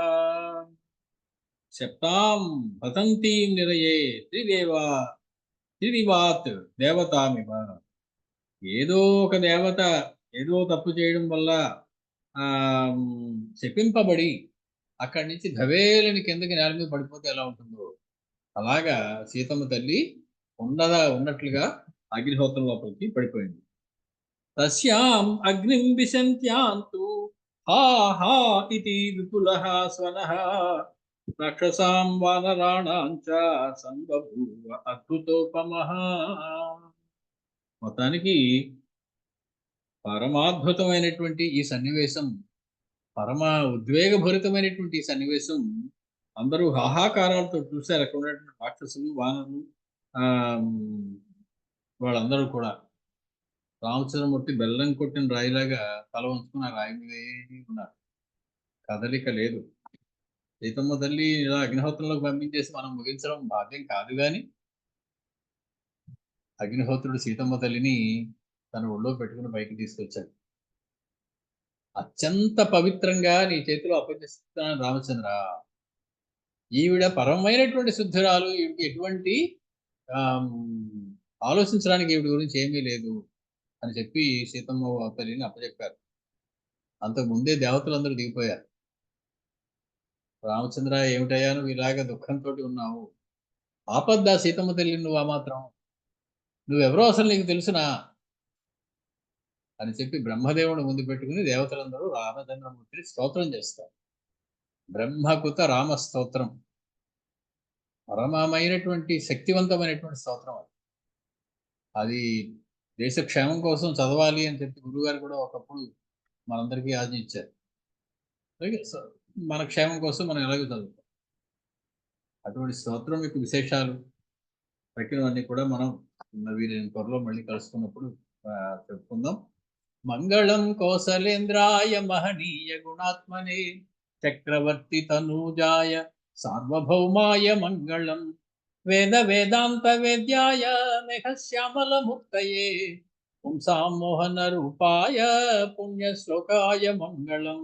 శప్తాం పతంతీం నిరయే త్రిదేవాత్ దేవతామివ. ఏదో ఒక దేవత ఏదో తప్పు చేయడం వల్ల ఆ శపింపబడి అక్కడి నుంచి ధవేలని కిందకి నేల మీద పడిపోతే ఎలా ఉంటుందో అలాగా సీతమ్మ తల్లి ఉన్నట్లుగా అగ్నిహోత్రం లోపలికి పడిపోయింది. తస్యాం అగ్నిం విశంత్యాంతు హా హా ఇతి విపులః స్వనః రాక్షసాం వానరాణాం చ సంబభూవ అద్భుతోపమః. మొత్తానికి పరమాద్భుతమైనటువంటి ఈ సన్నివేశం, పరమ ఉద్వేగభరితమైనటువంటి ఈ సన్నివేశం అందరూ హాహాకారాలతో చూశారు. అక్కడ ఉన్నటువంటి రాక్షసులు, వానరులు, ఆ వాళ్ళందరూ కూడా రామచంద్రమూర్తి బెల్లం కొట్టిన రాయిలాగా తల వంచుకుని ఆ రాయి మీదే ఉన్నారు. కదలిక లేదు. సీతమ్మ తల్లి ఇలా అగ్నిహోత్రంలోకి పంపించేసి మనం ముగించడం భావ్యం కాదు కానీ అగ్నిహోత్రుడు సీతమ్మ తల్లిని తన ఒళ్ళో పెట్టుకుని పైకి తీసుకొచ్చాడు. అత్యంత పవిత్రంగా నీ చేతిలో అప్పగిస్తున్నాను రామచంద్ర. ఈవిడ పరమైనటువంటి శుద్ధురాలు, ఈవిడికి ఎటువంటి ఆమ్, ఆలోచించడానికి ఈవిడ గురించి ఏమీ లేదు అని చెప్పి సీతమ్మ తల్లిని అప్పచెప్పారు. అంతకు ముందే దేవతలందరూ దిగిపోయారు. రామచంద్ర ఏమిటయ్యా నువ్వు ఇలాగ దుఃఖంతో ఉన్నావు, ఆపద్దా సీతమ్మ తల్లి నువ్వు ఆ మాత్రం, నువ్వెవరో అసలు నీకు తెలుసునా అని చెప్పి బ్రహ్మదేవుడు ముందు పెట్టుకుని దేవతలందరూ రామచంద్రమూర్తిని స్తోత్రం చేస్తారు. బ్రహ్మకృత రామ స్తోత్రం పరమమైనటువంటి శక్తివంతమైనటువంటి స్తోత్రం అది. అది దేశ క్షేమం కోసం చదవాలి అని చెప్పి గురువుగారు కూడా ఒకప్పుడు మనందరికీ ఆజ్ఞించారు. మన క్షేమం కోసం మనం ఎలాగో చదువుతాం. అటువంటి స్తోత్రం యొక్క విశేషాలు తక్కినవన్నీ కూడా మనం వీరిని త్వరలో మళ్ళీ కలుసుకున్నప్పుడు చెప్పుకుందాం. మంగళం కౌసలేంద్రాయ మహనీయ గుణాత్మనే చక్రవర్తి తనూజాయ సార్వభౌమాయ మంగళం వేద వేదాంత వేద్యాయ మేఘశ్యామల ముక్తయే పుంసాం మోహన రూపాయ పుణ్య శ్లోకాయ మంగళం.